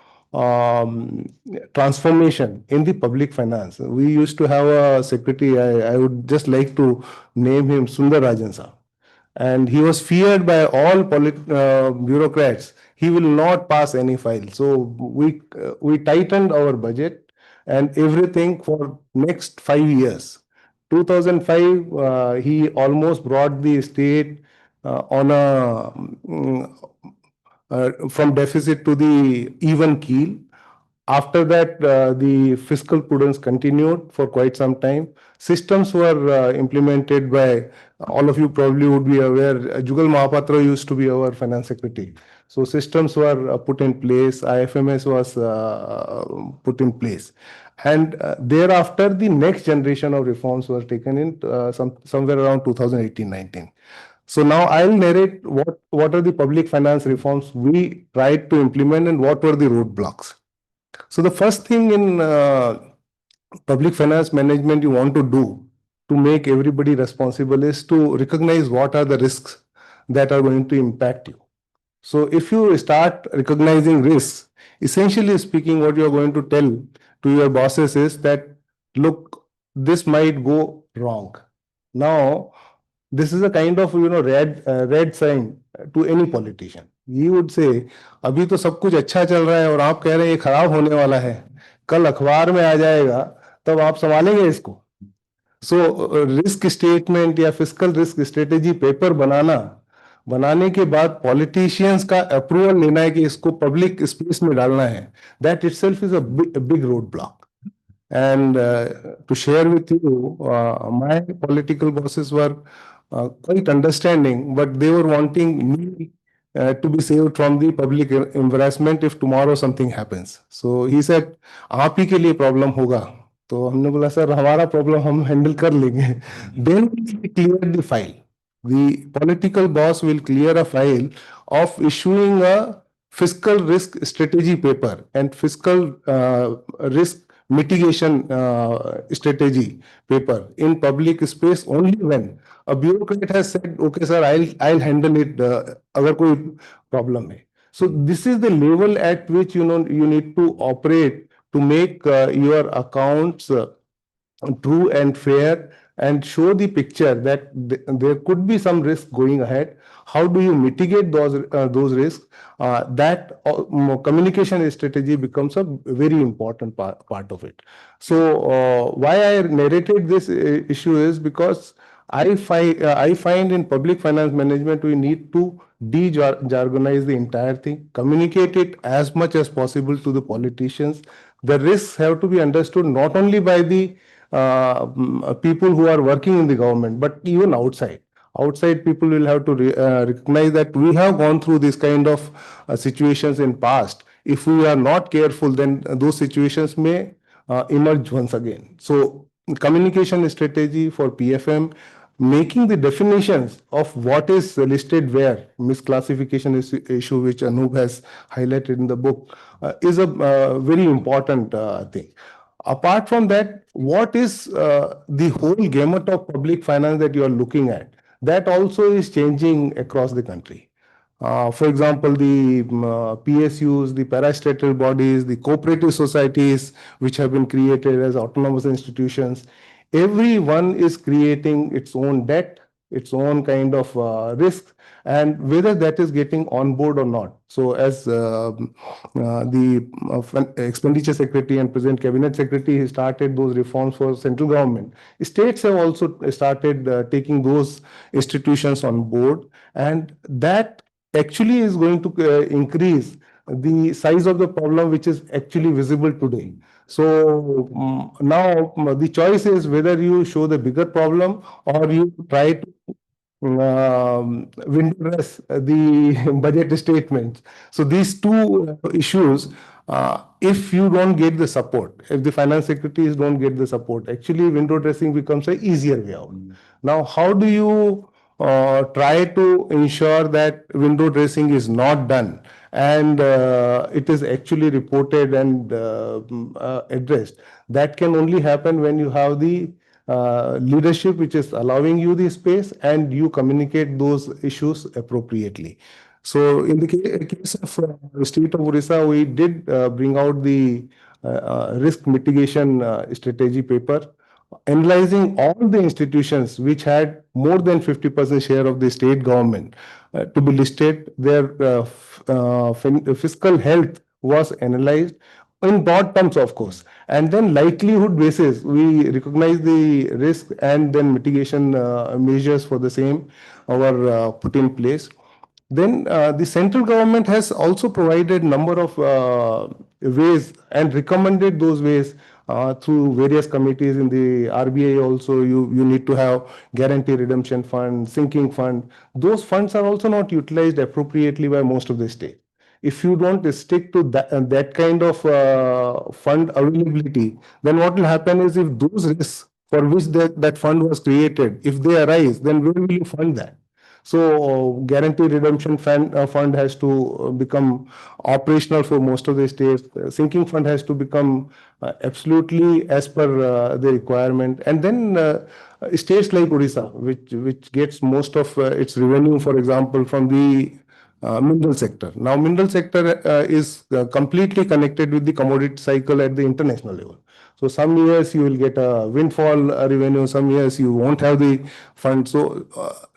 [SPEAKER 5] transformation in the public finance. We used to have a secretary, I would just like to name him Sundar Rajan sir. And he was feared by all bureaucrats. He will not pass any file. So we tightened our budget and everything for next 5 years. 2005, he almost brought the state on a from deficit to the even keel. After that, the fiscal prudence continued for quite some time. Systems were implemented by, all of you probably would be aware, Jugal Mahapatra used to be our finance secretary. So systems were put in place, IFMS was put in place. And thereafter, the next generation of reforms were taken in somewhere around 2018-19. So now I'll narrate what are the public finance reforms we tried to implement and what were the roadblocks. So the first thing in public finance management you want to do to make everybody responsible is to recognize what are the risks that are going to impact you. So if you start recognizing risks, essentially speaking, what you're going to tell to your bosses is that, look, this might go wrong. Now, this is a kind of red sign to any politician. He would say, अभी तो सब कुछ अच्छा चल रहा है और आप कह रहे हैं ये खराब होने वाला है, कल अखबार में आ जाएगा, तब आप संभालेंगे इसको. सो रिस्क स्टेटमेंट या फिस्कल रिस्क स्ट्रेटेजी पेपर बनाने के बाद पॉलिटिशियंस का अप्रूवल लेना है कि इसको पब्लिक स्पेस में डालना है, that itself is a big road block. And to share with you, my political bosses were quite understanding, but they were wanting me to be saved from the public embarrassment if tomorrow something happens. So he said, आप ही के लिए problem होगा. तो हमने बोला sir हमारा problem हम handle कर लेंगे. Then we cleared the file. The political boss will clear a file of issuing a fiscal risk strategy paper and fiscal risk mitigation strategy paper in public space only when a bureaucrat has said, okay sir, I'll handle it agar koi problem hai. So this is the level at which you need to operate to make your accounts true and fair and show the picture that there could be some risk going ahead. How do you mitigate those risks? That communication strategy becomes a very important part of it. So why I narrated this issue is because I find in public finance management we need to de-jargonize the entire thing, communicate it as much as possible to the politicians. The risks have to be understood not only by the people who are working in the government, but even outside. Outside people will have to recognize that we have gone through this kind of situations in past. If we are not careful, then those situations may emerge once again. So communication strategy for PFM, making the definitions of what is listed where, misclassification issue which Anoop has highlighted in the book, is a very important thing. Apart from that, what is the whole gamut of public finance that you are looking at? That also is changing across the country. For example, the PSUs, the parastatal bodies, the cooperative societies which have been created as autonomous institutions, everyone is creating its own debt, its own kind of risk, and whether that is getting on board or not. So as the expenditure secretary and present cabinet secretary started those reforms for central government, states have also started taking those institutions on board, and that actually is going to increase the size of the problem which is actually visible today. So now the choice is whether you show the bigger problem or you try to window dress the budget statements. So these two issues, if you don't get the support, if the finance secretaries don't get the support, actually window dressing becomes an easier way out. Now, how do you try to ensure that window dressing is not done and it is actually reported and addressed? That can only happen when you have the leadership which is allowing you the space and you communicate those issues appropriately. So in the case of the state of Odisha, we did bring out the risk mitigation strategy paper, analyzing all the institutions which had more than 50% share of the state government to be listed. Their fiscal health was analyzed in broad terms, of course, and then likelihood basis, we recognize the risk and then mitigation measures for the same were put in place. Then the central government has also provided number of ways and recommended those ways through various committees in the RBI. Also, you need to have guarantee redemption fund, sinking fund. Those funds are also not utilized appropriately by most of the states. If you don't stick to that kind of fund availability, then what will happen is, if those risks for which that fund was created, if they arise, then where will you fund that? So guarantee redemption fund has to become operational for most of the states. Sinking fund has to become absolutely as per the requirement. And then states like Odisha, which gets most of its revenue, for example, from the mineral sector. Now, mineral sector is completely connected with the commodity cycle at the international level. So some years you will get a windfall revenue, some years you won't have the fund. So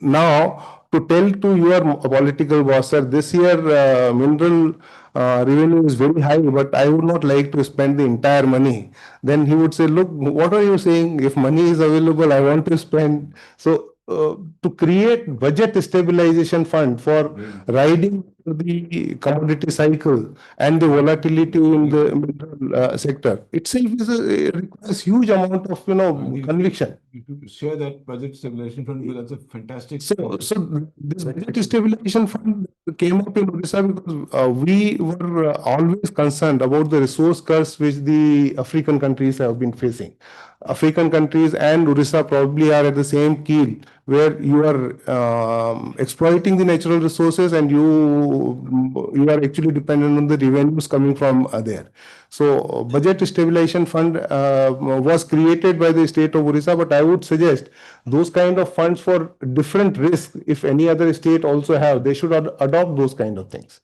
[SPEAKER 5] now, to tell to your political boss, sir, this year mineral revenue is very high, but I would not like to spend the entire money. Then he would say, look, what are you saying? If money is available, I want to spend. So to create budget stabilization fund for riding the commodity cycle and the volatility in the mineral sector itself requires huge amount of conviction.
[SPEAKER 4] You share that budget stabilization fund, because that's a fantastic.
[SPEAKER 5] So this budget stabilization fund came up in Odisha because we were always concerned about the resource curse which the African countries have been facing. African countries and Odisha probably are at the same keel, where you are exploiting the natural resources and you are actually dependent on the revenues coming from there. So budget stabilization fund was created by the state of Odisha, but I would suggest those kind of funds for different risks, if any other state also have, they should adopt those kind of things.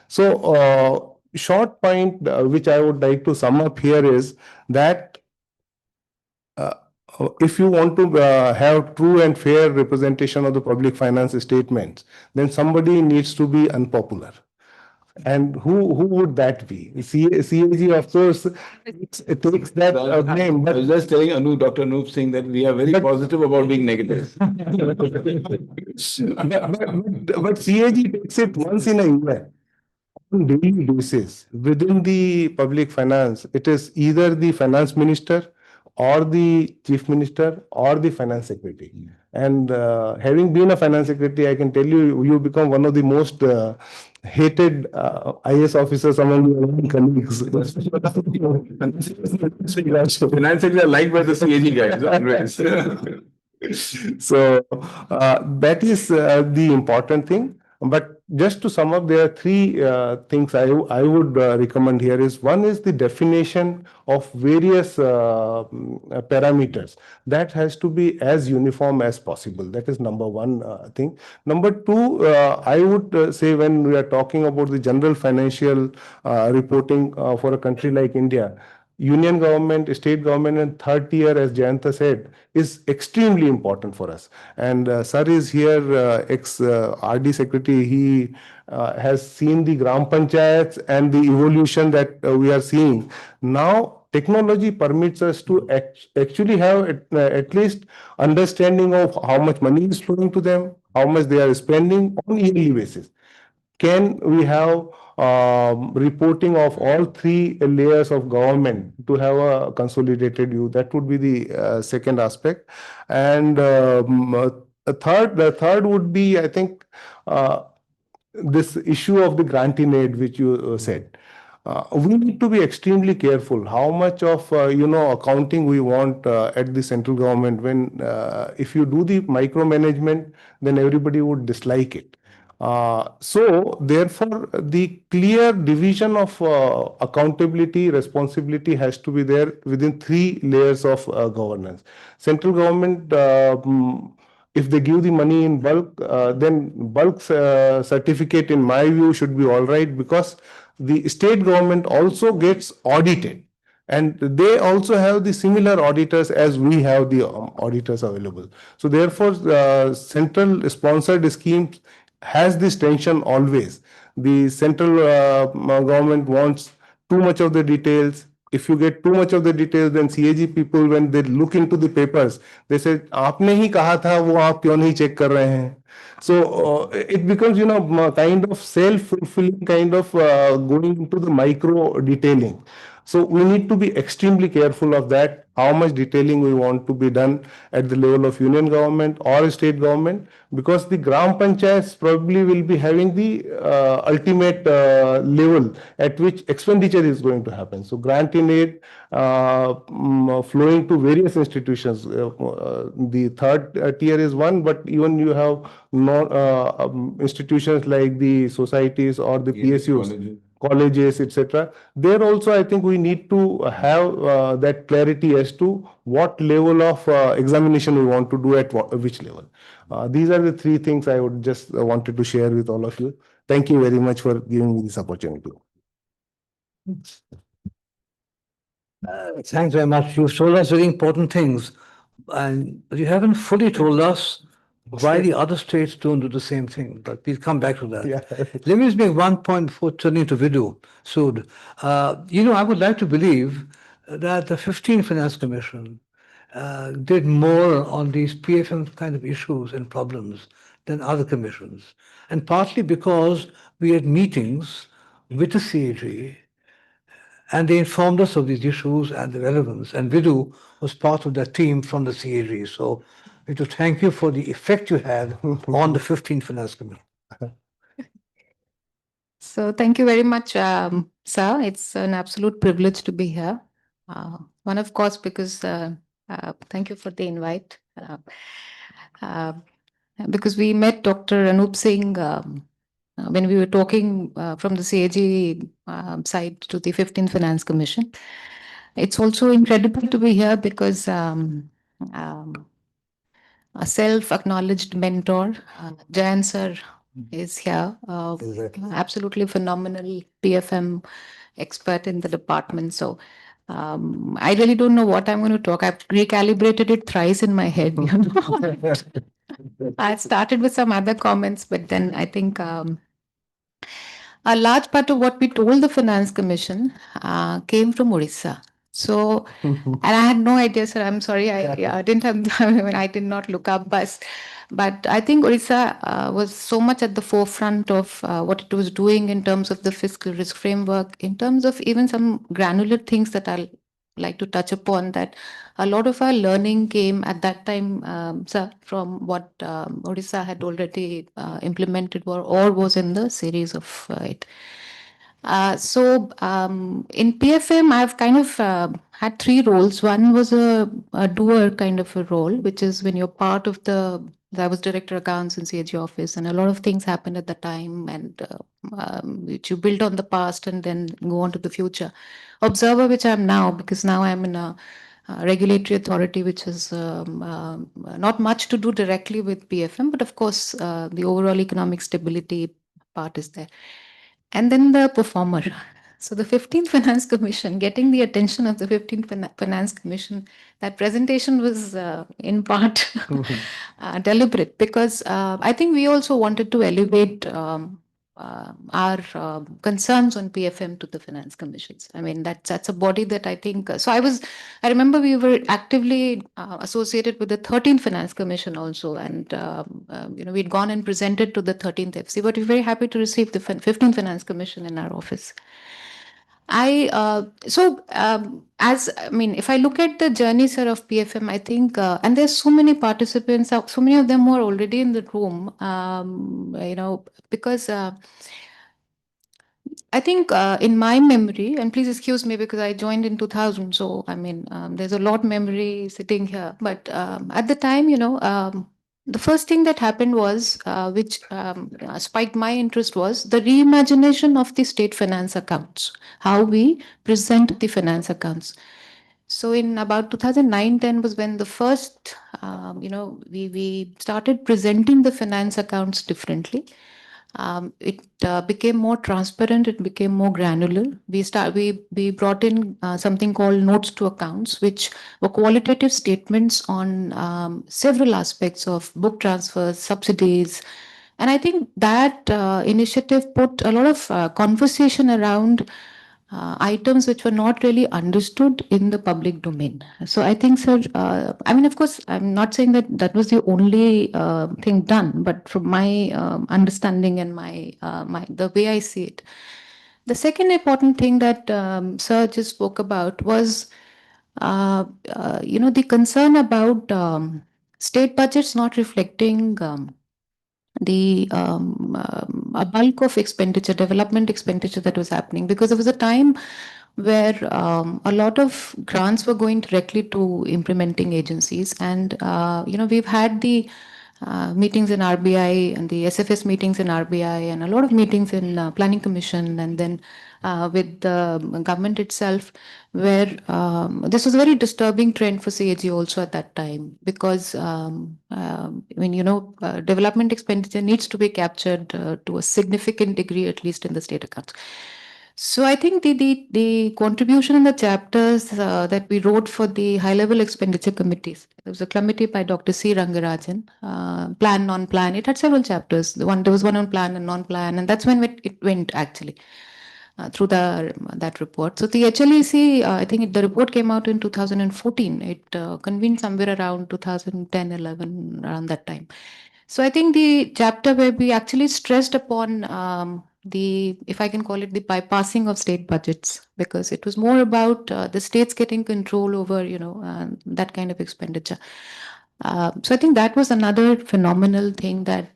[SPEAKER 5] So short point which I would like to sum up here is that if you want to have true and fair representation of the public finance statements, then somebody needs to be unpopular. And who would that be? CAG, of course, it takes that name.
[SPEAKER 4] I was just telling Dr. Anoop Singh, that we are very positive about being negative.
[SPEAKER 5] but CAG takes it once in a year. On daily basis within the public finance, it is either the finance minister or the chief minister or the finance secretary. And having been a finance secretary, I can tell you, you become one of the most hated IS officers among your own colleagues.
[SPEAKER 4] Finance secretary are liked by the CAG guys always.
[SPEAKER 5] So that is the important thing. But just to sum up, there are three things I would recommend here. Is one is the definition of various parameters. That has to be as uniform as possible. That is number one thing. Number two, I would say, when we are talking about the general financial reporting for a country like India, union government, state government, and third tier, as Jayant said, is extremely important for us. And Sir is here, ex-RD secretary. He has seen the Gram Panchayats and the evolution that we are seeing. Now, technology permits us to actually have at least understanding of how much money is flowing to them, how much they are spending on yearly basis. Can we have reporting of all three layers of government to have a consolidated view? That would be the second aspect. And the third would be, I think, this issue of the grant in aid, which you said. We need to be extremely careful how much of accounting we want at the central government. When if you do the micromanagement, then everybody would dislike it. So therefore, the clear division of accountability, responsibility has to be there within three layers of governance. Central government if they give the money in bulk, then bulk certificate, in my view, should be all right, because the state government also gets audited. And they also have the similar auditors as we have the auditors available. So therefore, central sponsored schemes has this tension always. The central government wants too much of the details. If you get too much of the details, then CAG people, when they look into the papers, they say, "आपने ही कहा था, वो आप क्यों नहीं check कर रहे हैं?" So it becomes, kind of self-fulfilling, kind of going into the micro detailing. So we need to be extremely careful of that, how much detailing we want to be done at the level of union government or state government, because the Gram Panchayats probably will be having the ultimate level at which expenditure is going to happen. So grant in aid flowing to various institutions. The third tier is one, but even you have institutions like the societies or the PSUs, colleges, etc. There also, I think we need to have that clarity as to what level of examination we want to do at which level. These are the three things I would just wanted to share with all of you. Thank you very much for giving me this opportunity.
[SPEAKER 2] Thanks very much. You've told us very important things, and you haven't fully told us why the other states don't do the same thing, but we'll come back to that.
[SPEAKER 5] Yeah.
[SPEAKER 2] Let me just make one point before turning to Vidhu, Sood. I would like to believe that the 15th Finance Commission did more on these PFM kind of issues and problems than other commissions. And partly because we had meetings with the CAG, and they informed us of these issues and the relevance. And Vidhu was part of that team from the CAG. So we to thank you for the effect you had on the 15th Finance Commission.
[SPEAKER 6] So thank you very much, sir. It's an absolute privilege to be here. One, of course, because thank you for the invite. Because we met Dr. Anoop Singh when we were talking from the CAG side to the 15th Finance Commission. It's also incredible to be here because a self-acknowledged mentor, Jayant sir, is here.
[SPEAKER 2] Exactly.
[SPEAKER 6] Absolutely phenomenal PFM expert in the department. So I really don't know what I'm going to talk. I've recalibrated it thrice in my head. I started with some other comments, but then I think a large part of what we told the Finance Commission came from Odisha. So, and I had no idea, sir. I'm sorry, I didn't have. I did not look up, but I think Odisha was so much at the forefront of what it was doing in terms of the fiscal risk framework, in terms of even some granular things that I'll like to touch upon. That a lot of our learning came at that time, sir, from what Odisha had already implemented or was in the series of it. So in PFM, I've kind of had three roles. One was a doer kind of a role, which is when you're part of I was director accounts in CAG office, and a lot of things happened at the time, and which you build on the past and then go on to the future. Observer, which I'm now, because now I'm in a regulatory authority, which is not much to do directly with PFM, but of course, the overall economic stability part is there. And then the performer. So the 15th Finance Commission, getting the attention of the 15th Finance Commission, that presentation was in part deliberate, because I think we also wanted to elevate our concerns on PFM to the Finance Commissions. I mean, that's a body that I think, I remember we were actively associated with the 13th Finance Commission also, and we'd gone and presented to the 13th FC, but we're very happy to receive the 15th Finance Commission in our office. If I look at the journey, sir, of PFM, I think, and there's so many participants, so many of them who are already in the room, because I think in my memory, and please excuse me because I joined in 2000, so I mean, there's a lot memory sitting here. But at the time, the first thing that happened was, which spiked my interest, was the reimagination of the state finance accounts, how we present the finance accounts. So in about 2009-10 was when the first, we started presenting the finance accounts differently. It became more transparent. It became more granular. We brought in something called notes to accounts, which were qualitative statements on several aspects of book transfers, subsidies, and I think that initiative put a lot of conversation around items which were not really understood in the public domain. So I think, sir, I mean, of course, I'm not saying that that was the only thing done, but from my understanding and the way I see it, the second important thing that Sir just spoke about was, the concern about state budgets not reflecting a bulk of expenditure, development expenditure that was happening, because there was a time where a lot of grants were going directly to implementing agencies, and we've had the meetings in RBI and the SFS meetings in RBI and a lot of meetings in Planning Commission, and then with the government itself, where this was a very disturbing trend for CAG also at that time, because development expenditure needs to be captured to a significant degree, at least in the state accounts. So I think the contribution in the chapters that we wrote for the high level expenditure committees. There was a committee by Dr. C. Rangarajan, plan, non-plan. It had several chapters. There was one on plan and non-plan, and that's when it went actually through that report. So the HLEC, I think the report came out in 2014. It convened somewhere around 2010, 11, around that time. So I think the chapter where we actually stressed upon if I can call it, the bypassing of state budgets, because it was more about the states getting control over, that kind of expenditure. So I think that was another phenomenal thing that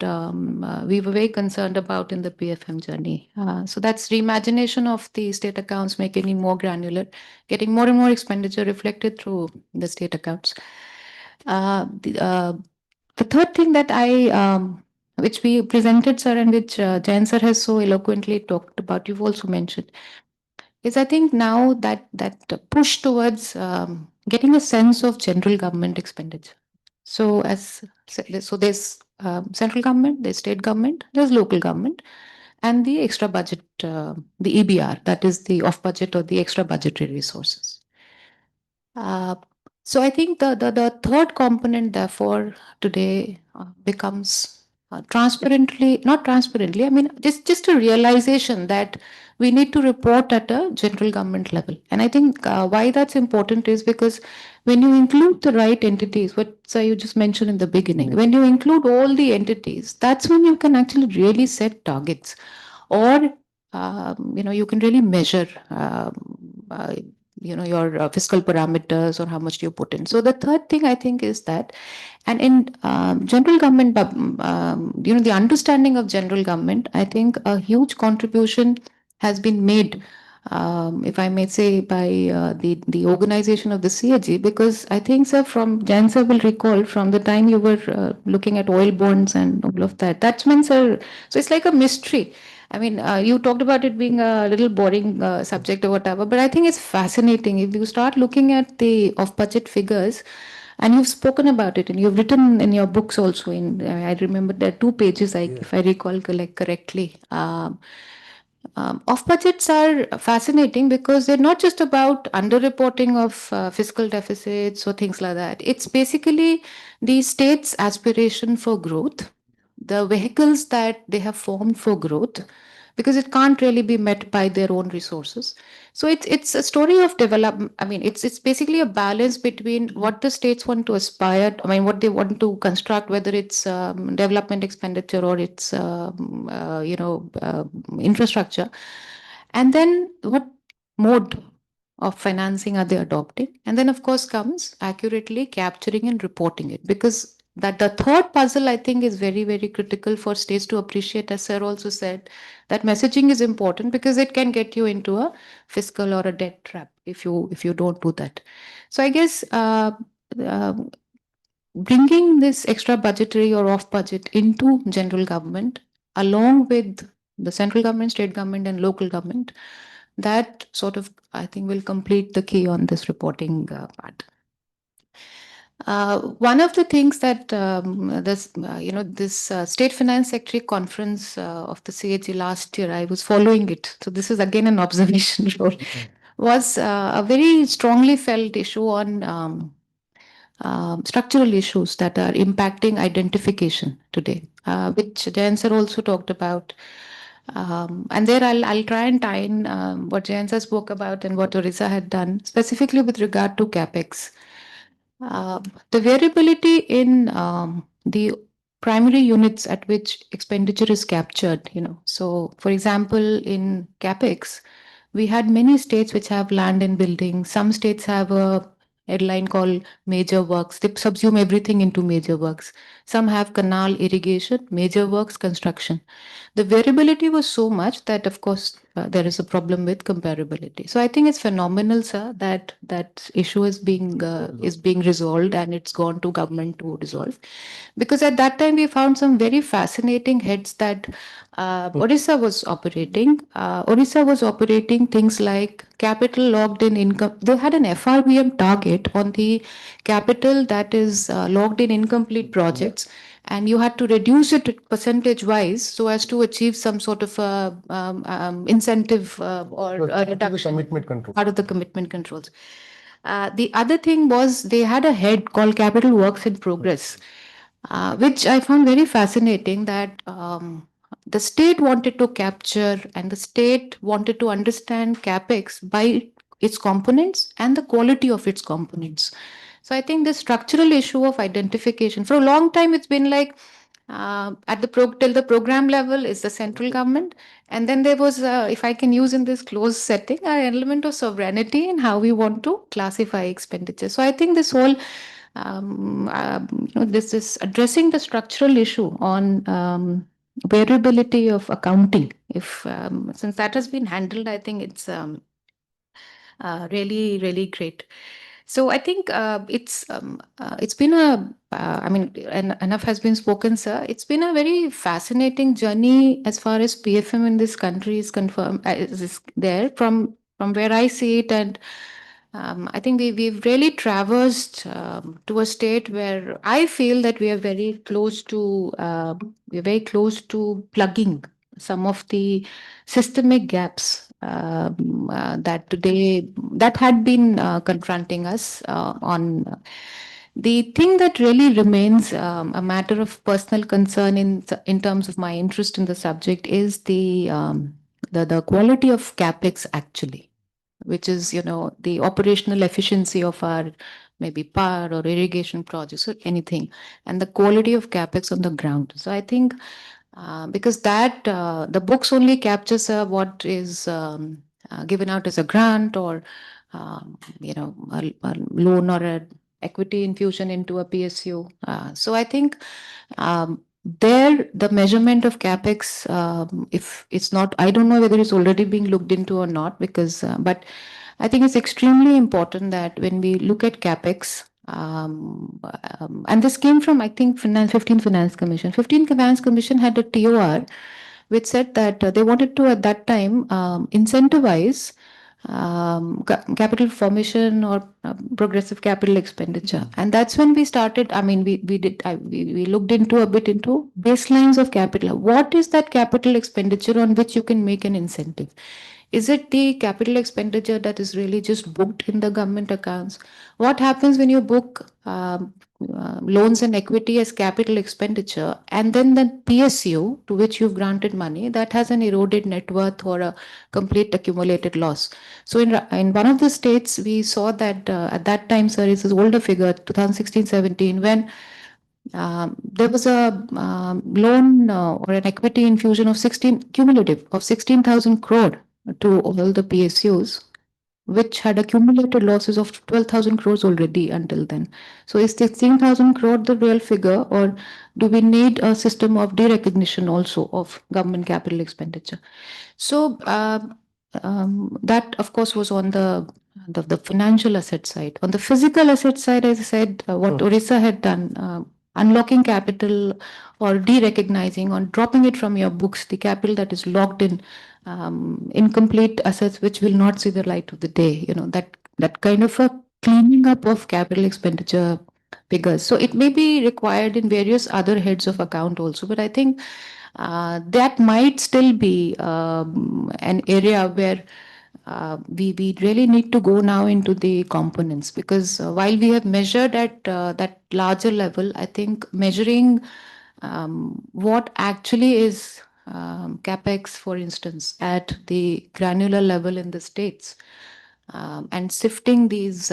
[SPEAKER 6] we were very concerned about in the PFM journey. So that's reimagination of the state accounts, making it more granular, getting more and more expenditure reflected through the state accounts. The third thing that which we presented, sir, and which Jayant sir has so eloquently talked about, you've also mentioned, is I think now that push towards getting a sense of general government expenditure. So there's central government, there's state government, there's local government, and the extra budget, the EBR, that is the off budget or the extra budgetary resources. So I think the third component, therefore, today becomes not transparently, I mean, just a realization that we need to report at a general government level. And I think why that's important is because when you include the right entities, what sir you just mentioned in the beginning, when you include all the entities, that's when you can actually really set targets, or you can really measure your fiscal parameters or how much you put in. So the third thing I think is that, and in general government, the understanding of general government, I think a huge contribution has been made, if I may say, by the organization of the CAG, because I think, sir, from Jan sir will recall from the time you were looking at oil bonds and all of that, that's when, sir, so it's like a mystery. I mean, you talked about it being a little boring subject or whatever, but I think it's fascinating. If you start looking at the off-budget figures, and you've spoken about it, and you've written in your books also. I remember there are 2 pages, if I recall correctly. Off budgets are fascinating because they're not just about underreporting of fiscal deficits or things like that. It's basically the state's aspiration for growth, the vehicles that they have formed for growth, because it can't really be met by their own resources. So it's a story of development. I mean, it's basically a balance between what the states want to aspire. I mean, what they want to construct, whether it's development expenditure or it's infrastructure, and then what mode of financing are they adopting, and then of course comes accurately capturing and reporting it, because that the third puzzle I think is very, very critical for states to appreciate. As sir also said, that messaging is important because it can get you into a fiscal or a debt trap if you don't do that. So I guess bringing this extra budgetary or off budget into general government, along with the central government, state government, and local government, that sort of, I think, will complete the key on this reporting part. One of the things that this State Finance Secretary Conference of the CAG last year, I was following it. So this is again an observation role, was a very strongly felt issue on structural issues that are impacting identification today, which Jayant sir also talked about. And there I'll try and tie in what Jayant sir spoke about and what Odisha had done, specifically with regard to CapEx. The variability in the primary units at which expenditure is captured, So, for example, in CapEx, we had many states which have land and building. Some states have a headline called major works. They subsume everything into major works. Some have canal irrigation, major works, construction. The variability was so much that, of course, there is a problem with comparability. So I think it's phenomenal, sir, that that issue is being resolved and it's gone to government to resolve. Because at that time we found some very fascinating heads that Odisha was operating. Odisha was operating things like capital logged in income. They had an FRBM target on the capital that is logged in incomplete projects, and you had to reduce it percentage wise so as to achieve some sort of incentive or a reduction.
[SPEAKER 5] Commitment control.
[SPEAKER 6] Part of the commitment controls. The other thing was they had a head called Capital Works in Progress, which I found very fascinating that the state wanted to capture and the state wanted to understand CapEx by its components and the quality of its components. So I think the structural issue of identification, for a long time, it's been like till the program level is the central government. And then there was, if I can use in this closed setting, an element of sovereignty in how we want to classify expenditure. So I think this whole, this is addressing the structural issue on variability of accounting. If since that has been handled, I think it's really, really great. So I think it's been I mean, enough has been spoken, sir. It's been a very fascinating journey as far as PFM in this country is confirmed, is there from where I see it. And I think we've really traversed to a state where I feel that we are very close to plugging some of the systemic gaps that today that had been confronting us on. The thing that really remains a matter of personal concern in terms of my interest in the subject is the quality of capex actually, which is the operational efficiency of our maybe power or irrigation projects or anything, and the quality of capex on the ground. So I think because that the books only captures what is given out as a grant or a loan or an equity infusion into a PSU. So I think there the measurement of capex, if it's not, I don't know whether it's already being looked into or not, because but I think it's extremely important that when we look at capex, and this came from, I think, 15th Finance Commission. 15th Finance Commission had a TOR which said that they wanted to, at that time, incentivize capital formation or progressive capital expenditure. And that's when we started. I mean, we looked into a bit into baselines of capital. What is that capital expenditure on which you can make an incentive? Is it the capital expenditure that is really just booked in the government accounts? What happens when you book loans and equity as capital expenditure, and then the PSU to which you've granted money that has an eroded net worth or a complete accumulated loss? So in one of the states, we saw that at that time, sir, it's an older figure, 2016-17, when there was a loan or an equity infusion of 16,000 crore to all the PSUs, which had accumulated losses of 12,000 crores already until then. So is 16,000 crore the real figure, or do we need a system of derecognition also of government capital expenditure? So that, of course, was on the financial asset side. On the physical asset side, as I said, what Odisha had done, unlocking capital or derecognizing or dropping it from your books, the capital that is locked in incomplete assets which will not see the light of the day. That kind of a cleaning up of capital expenditure figures. So it may be required in various other heads of account also, but I think that might still be an area where we really need to go now into the components, because while we have measured at that larger level, I think measuring what actually is capex, for instance, at the granular level in the states, and sifting these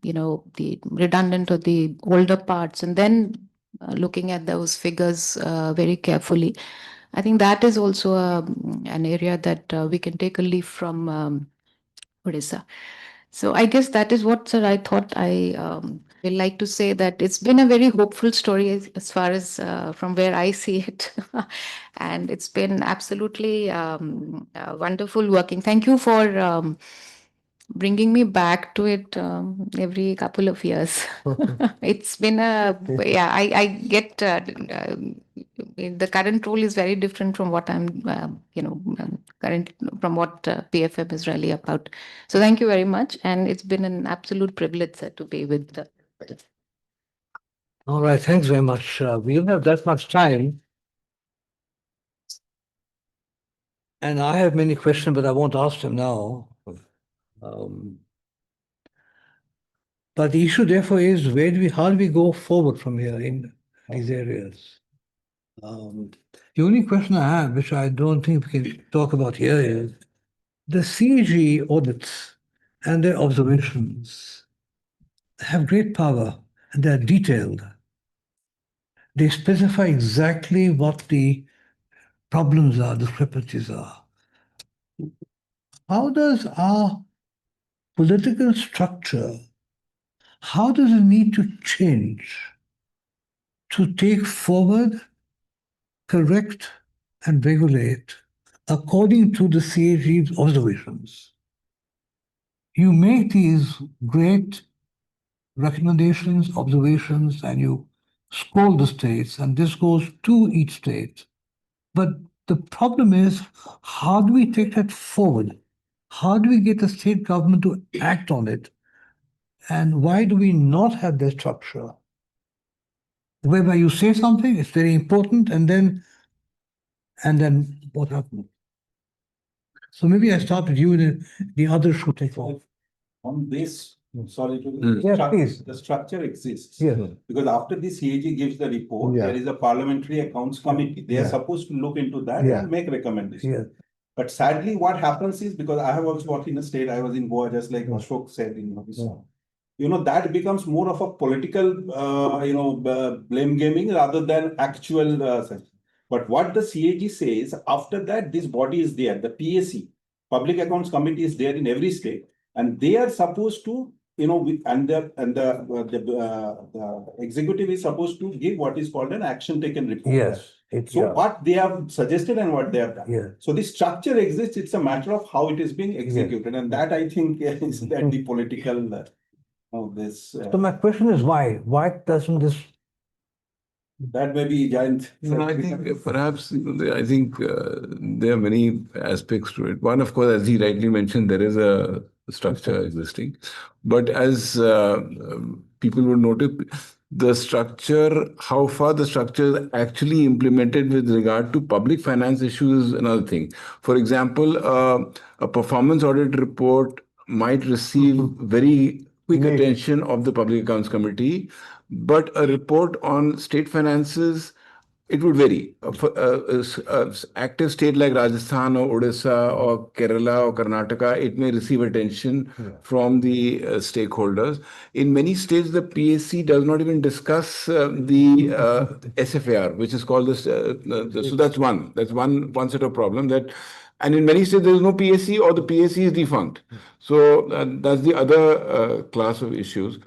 [SPEAKER 6] the redundant or the older parts, and then looking at those figures very carefully. I think that is also an area that we can take a leaf from Odisha. So I guess that is what, sir, I thought I will like to say, that it's been a very hopeful story as far as from where I see it. And it's been absolutely wonderful working. Thank you for bringing me back to it every couple of years. It's been yeah, I get the current role is very different from what I'm, current from what PFM is really about. So thank you very much. And it's been an absolute privilege, sir, to be with
[SPEAKER 2] All right, thanks very much. We don't have that much time. And I have many questions, but I won't ask them now. But the issue, therefore, is how do we go forward from here in these areas? The only question I have, which I don't think we can talk about here, is the CAG audits and their observations have great power, and they're detailed. They specify exactly what the problems are, discrepancies are. How does our political structure, how does it need to change to take forward, correct, and regulate according to the CAG's observations? You make these great recommendations, observations, and you score the states, and this goes to each state. But the problem is, how do we take that forward? How do we get the state government to act on it? And why do we not have that structure? Whereby you say something, it's very important, and then what happens? So maybe I start with you, and the others should take off.
[SPEAKER 7] On this, sorry to
[SPEAKER 2] please.
[SPEAKER 7] the structure exists.
[SPEAKER 2] Yes.
[SPEAKER 7] Because after the CAG gives the report,
[SPEAKER 5] Yeah.
[SPEAKER 7] there is a parliamentary accounts committee. They are
[SPEAKER 5] Yeah.
[SPEAKER 7] supposed to look into that
[SPEAKER 5] Yeah.
[SPEAKER 7] and make recommendations.
[SPEAKER 2] Yeah.
[SPEAKER 7] But sadly, what happens is, because I have also worked in a state, I was in Goa, just like Ashok said in Odisha. That becomes more of a political, blame gaming rather than actual. But what the CAG says, after that, this body is there, the PAC, Public Accounts Committee, is there in every state, and they are supposed to, the executive is supposed to give what is called an action taken report.
[SPEAKER 2] Yes.
[SPEAKER 7] So what they have suggested and what they have done.
[SPEAKER 2] Yeah.
[SPEAKER 7] So the structure exists. It's a matter of how it is being executed, and that I think is that the political of this.
[SPEAKER 2] So my question is why? Why doesn't this?
[SPEAKER 7] That may be Jayant.
[SPEAKER 4] No, I think perhaps I think there are many aspects to it. One, of course, as he rightly mentioned, there is a structure existing, but as people would notice, the structure, how far the structure is actually implemented with regard to public finance issues is another thing. For example, a performance audit report might receive very quick attention of the Public Accounts Committee, but a report on state finances, it would vary. Active state like Rajasthan or Odisha or Kerala or Karnataka, it may receive attention from the stakeholders. In many states, the PAC does not even discuss the SFAR, which is called this. So that's one. That's one set of problem that. And in many states, there is no PAC or the PAC is defunct. So that's the other class of issues.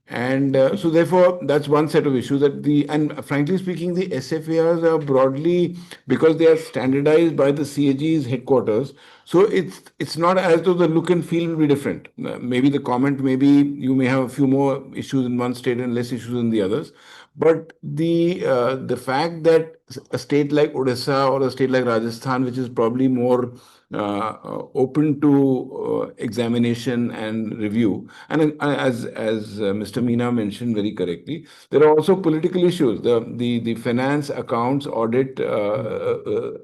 [SPEAKER 4] And so therefore, that's one set of issues and frankly speaking, the SFARs are broadly, because they are standardized by the CAG's headquarters, So it's not as though the look and feel will be different. Maybe the comment, maybe you may have a few more issues in one state and less issues in the others. But the fact that a state like Odisha or a state like Rajasthan, which is probably more open to examination and review, and as Mr. Meena mentioned very correctly, there are also political issues. The finance, accounts, audit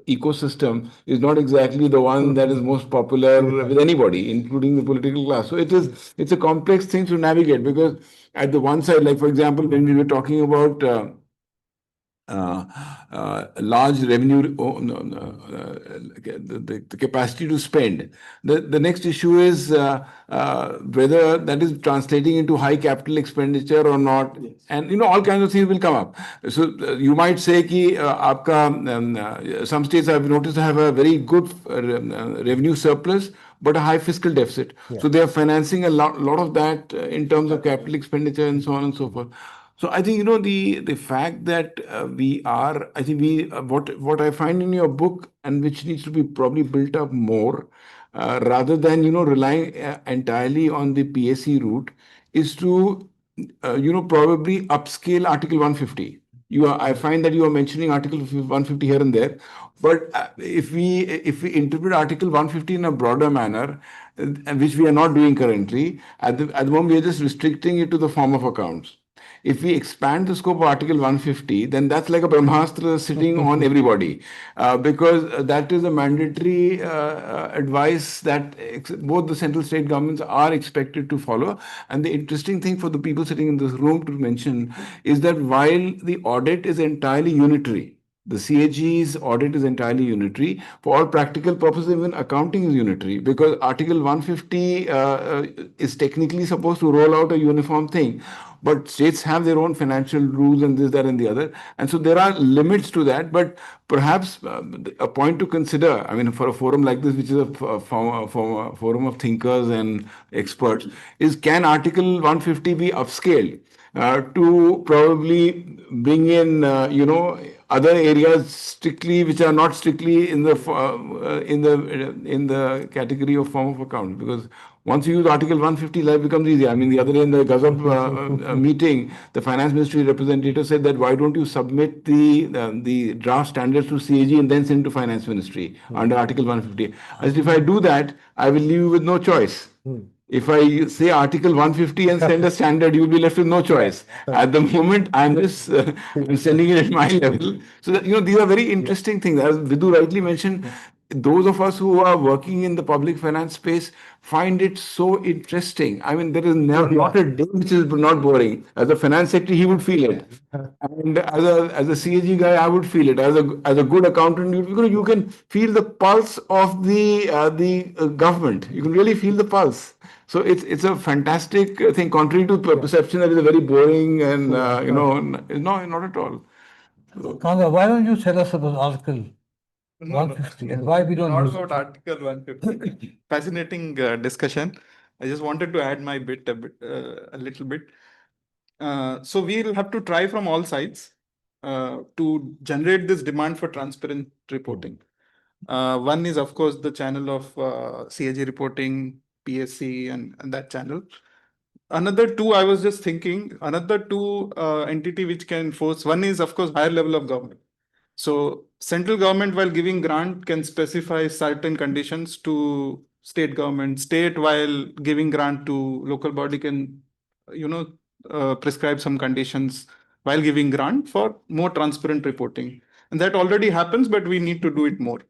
[SPEAKER 4] ecosystem is not exactly the one that is most popular with anybody, including the political class. So it's a complex thing to navigate, because at the one side, like for example, when we were talking about large revenue, the capacity to spend. The next issue is whether that is translating into high capital expenditure or not. Yes. And all kinds of things will come up. So you might say ki some states I've noticed have a very good revenue surplus, but a high fiscal deficit. Yeah. So they are financing a lot of that in terms of capital expenditure and so on and so forth. So I think the fact that what I find in your book, and which needs to be probably built up more, rather than relying entirely on the PSC route, is to probably upscale Article 150. I find that you are mentioning Article 150 here and there, but if we interpret Article 150 in a broader manner, which we are not doing currently, at the moment we are just restricting it to the form of accounts. If we expand the scope of Article 150, then that's like a Brahmastra sitting on everybody, because that is a mandatory advice that both the central state governments are expected to follow. And the interesting thing for the people sitting in this room to mention is that while the audit is entirely unitary, the CAG's audit is entirely unitary. For all practical purposes, even accounting is unitary, because Article 150 is technically supposed to roll out a uniform thing. But states have their own financial rules and this, that, and the other. And so there are limits to that. But perhaps a point to consider, I mean, for a forum like this, which is a forum of thinkers and experts, is can Article 150 be upscaled to probably bring in, other areas strictly, which are not strictly in the category of form of account? Because once you use Article 150, life becomes easy. I mean, the other day in the GASAB meeting, the finance ministry representative said that why don't you submit the draft standards to CAG and then send to finance ministry under Article 150? As if I do that, I will leave you with no choice. If I say Article 150 and send a standard, you will be left with no choice. At the moment, I'm just I'm sending it at my level. So that, these are very interesting things. As Vidhu rightly mentioned, those of us who are working in the public finance space find it so interesting. I mean, there is not a day which is not boring. As a finance secretary, he would feel it. And as a CAG guy, I would feel it. As a good accountant, you can feel the pulse of the government. You can really feel the pulse. So it's a fantastic thing, contrary to perception that is a very boring and no, not at all.
[SPEAKER 2] Kanga, why don't you tell us about Article 150 and why we don't
[SPEAKER 8] Not
[SPEAKER 2] use
[SPEAKER 8] about Article 150. Fascinating discussion. I just wanted to add my bit a little bit. So we'll have to try from all sides to generate this demand for transparent reporting. One is, of course, the channel of CAG reporting, PSC, and that channel. Another two, I was just thinking, another two entity which can force, one is, of course, higher level of government. So central government, while giving grant, can specify certain conditions to state government. State, while giving grant to local body, can, prescribe some conditions while giving grant for more transparent reporting. And that already happens, but we need to do it more.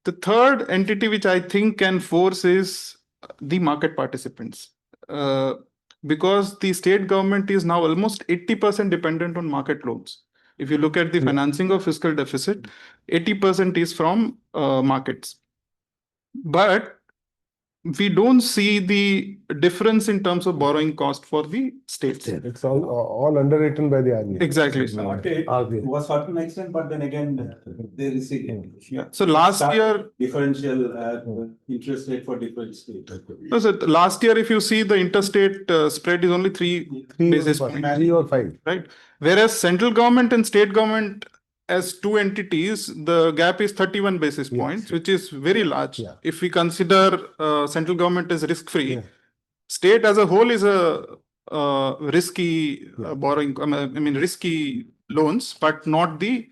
[SPEAKER 8] The third entity which I think can force is the market participants. Because the state government is now almost 80% dependent on market loans. If you look at the financing of fiscal deficit, 80% is from markets. But we don't see the difference in terms of borrowing cost for the states.
[SPEAKER 5] It's all underwritten by the RBI.
[SPEAKER 8] Exactly.
[SPEAKER 7] To a certain extent, but then again, there is
[SPEAKER 8] So last year,
[SPEAKER 7] differential interest rate for different states.
[SPEAKER 8] No, so last year, if you see, the interstate spread is only 3 basis points.
[SPEAKER 5] 3 or 5.
[SPEAKER 8] Right. Whereas central government and state government as two entities, the gap is 31 basis points, which is very large.
[SPEAKER 5] Yeah.
[SPEAKER 8] If we consider central government as risk-free,
[SPEAKER 5] Yeah.
[SPEAKER 8] state as a whole is a risky
[SPEAKER 5] Yeah.
[SPEAKER 8] borrowing, I mean, risky loans, but not the,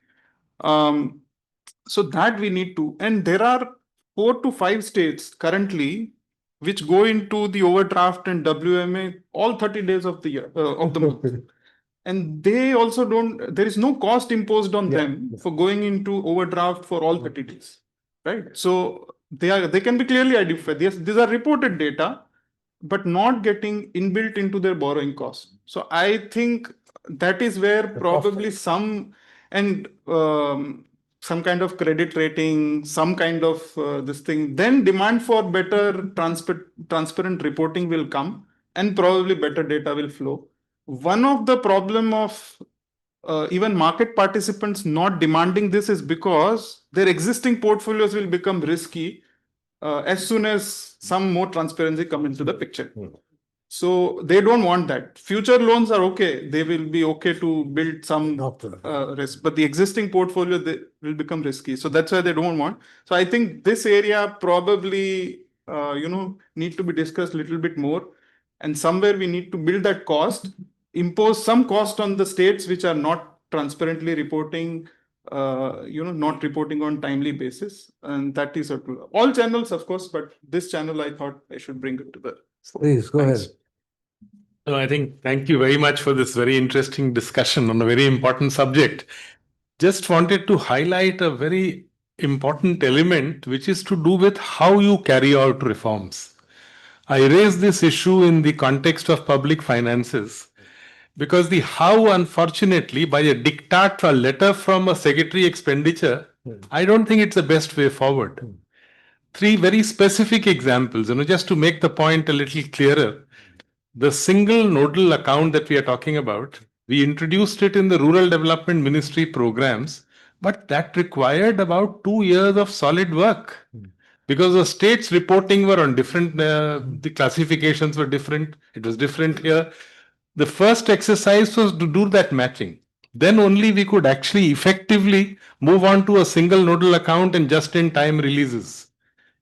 [SPEAKER 8] so that we need to, and there are 4 to 5 states currently which go into the overdraft and WMA all 30 days of the year, of the month. And they also don't, there is no cost imposed on them for going into overdraft for all 30 days, right? So they can be clearly identified. These are reported data, but not getting inbuilt into their borrowing cost. So I think that is where probably some kind of credit rating, some kind of this thing, then demand for better transparent reporting will come, and probably better data will flow. One of the problem of even market participants not demanding this is because their existing portfolios will become risky as soon as some more transparency come into the picture. So they don't want that. Future loans are okay. They will be okay to build some risk, but the existing portfolio, they will become risky. So that's why they don't want. So I think this area probably, need to be discussed a little bit more. And somewhere we need to build that cost, impose some cost on the states which are not transparently reporting, not reporting on timely basis. And that is all channels, of course, but this channel, I thought I should bring it to the.
[SPEAKER 2] Please go ahead.
[SPEAKER 9] So I think thank you very much for this very interesting discussion on a very important subject. Just wanted to highlight a very important element, which is to do with how you carry out reforms. I raise this issue in the context of public finances because the how, unfortunately, by a diktat, a letter from a secretary expenditure, I don't think it's the best way forward. 3 very specific examples, just to make the point a little clearer. The single nodal account that we are talking about, we introduced it in the Rural Development Ministry programs, but that required about 2 years of solid work because the states reporting were on different, the classifications were different. It was different here. The first exercise was to do that matching. Then only we could actually effectively move on to a single nodal account and just-in-time releases.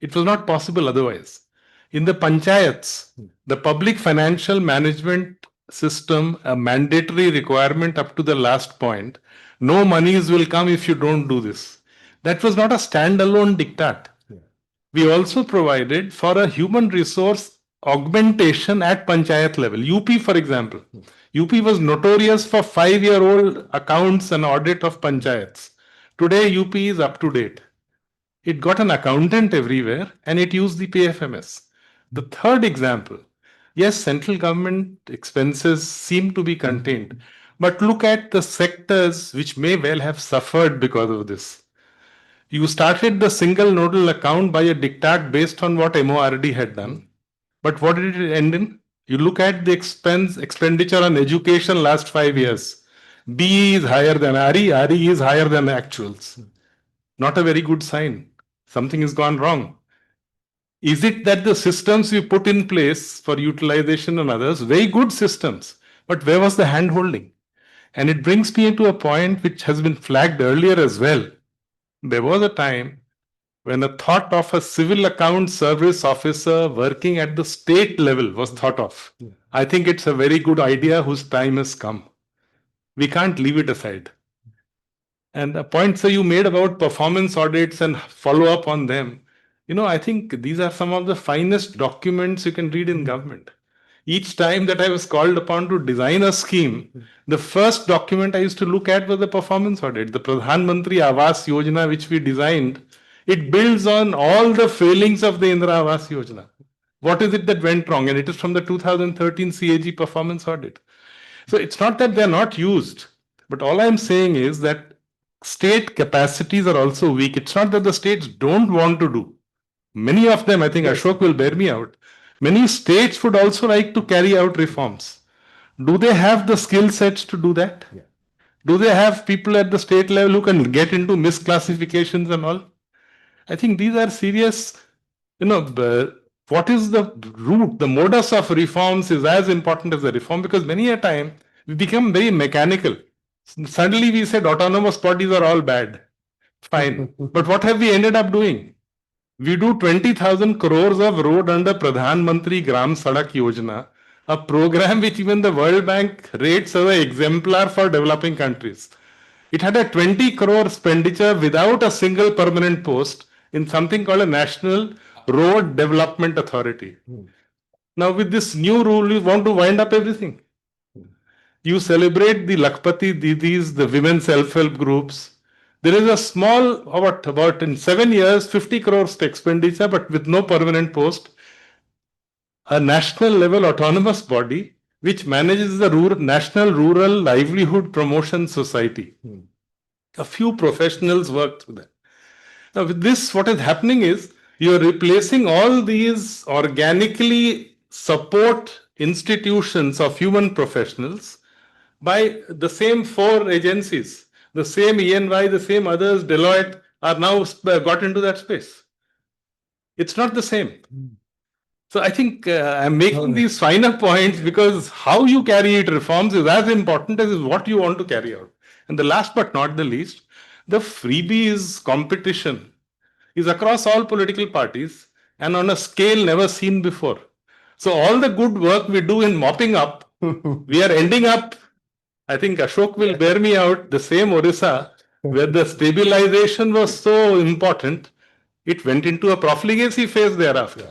[SPEAKER 9] It was not possible otherwise. In the panchayats, the public financial management system, a mandatory requirement up to the last point, no monies will come if you don't do this. That was not a standalone diktat. We also provided for a human resource augmentation at panchayat level. UP, for example. UP was notorious for 5-year-old accounts and audit of panchayats. Today, UP is up to date. It got an accountant everywhere and it used the PFMS. The third example, yes, central government expenses seem to be contained, but look at the sectors which may well have suffered because of this. You started the single nodal account by a diktat based on what MORD had done, but what did it end in? You look at the expenditure on education last 5 years. BE is higher than RE is higher than actuals. Not a very good sign. Something has gone wrong. Is it that the systems we put in place for utilization and others, very good systems, but where was the hand-holding? And it brings me to a point which has been flagged earlier as well. There was a time when the thought of a civil account service officer working at the state level was thought of. I think it's a very good idea whose time has come. We can't leave it aside. And the points that you made about performance audits and follow up on them, I think these are some of the finest documents you can read in government. Each time that I was called upon to design a scheme, the first document I used to look at was the performance audit. The Pradhan Mantri Awas Yojana, which we designed, it builds on all the failings of the Indira Awas Yojana. What is it that went wrong? And it is from the 2013 CAG performance audit. So it's not that they're not used, but all I'm saying is that state capacities are also weak. It's not that the states don't want to do. Many of them, I think Ashok will bear me out. Many states would also like to carry out reforms. Do they have the skill sets to do that? Yeah. Do they have people at the state level who can get into misclassifications and all? I think these are serious, what is the root, the modus of reforms is as important as the reform, because many a time we become very mechanical. Suddenly we said autonomous bodies are all bad. Fine. But what have we ended up doing? We do 20,000 crores of road under Pradhan Mantri Gram Sadak Yojana, a program which even the World Bank rates as an exemplar for developing countries. It had a 20 crore expenditure without a single permanent post in something called a National Road Development Authority. Now with this new rule, you want to wind up everything. You celebrate the Lakpati Didis, the women self-help groups. There is a small, about in 7 years, 50 crores expenditure, but with no permanent post. A national level autonomous body which manages the National Rural Livelihood Promotion Society. A few professionals work through that. Now with this, what is happening is you are replacing all these organically support institutions of human professionals by the same 4 agencies. The same ENY, the same others, Deloitte are now got into that space. It's not the same. So I think I'm making these finer points because how you carry it reforms is as important as what you want to carry out. And the last but not the least, the freebies competition is across all political parties and on a scale never seen before. So all the good work we do in mopping up, we are ending up, I think Ashok will bear me out, the same Odisha, where the stabilization was so important, it went into a profligacy phase thereafter.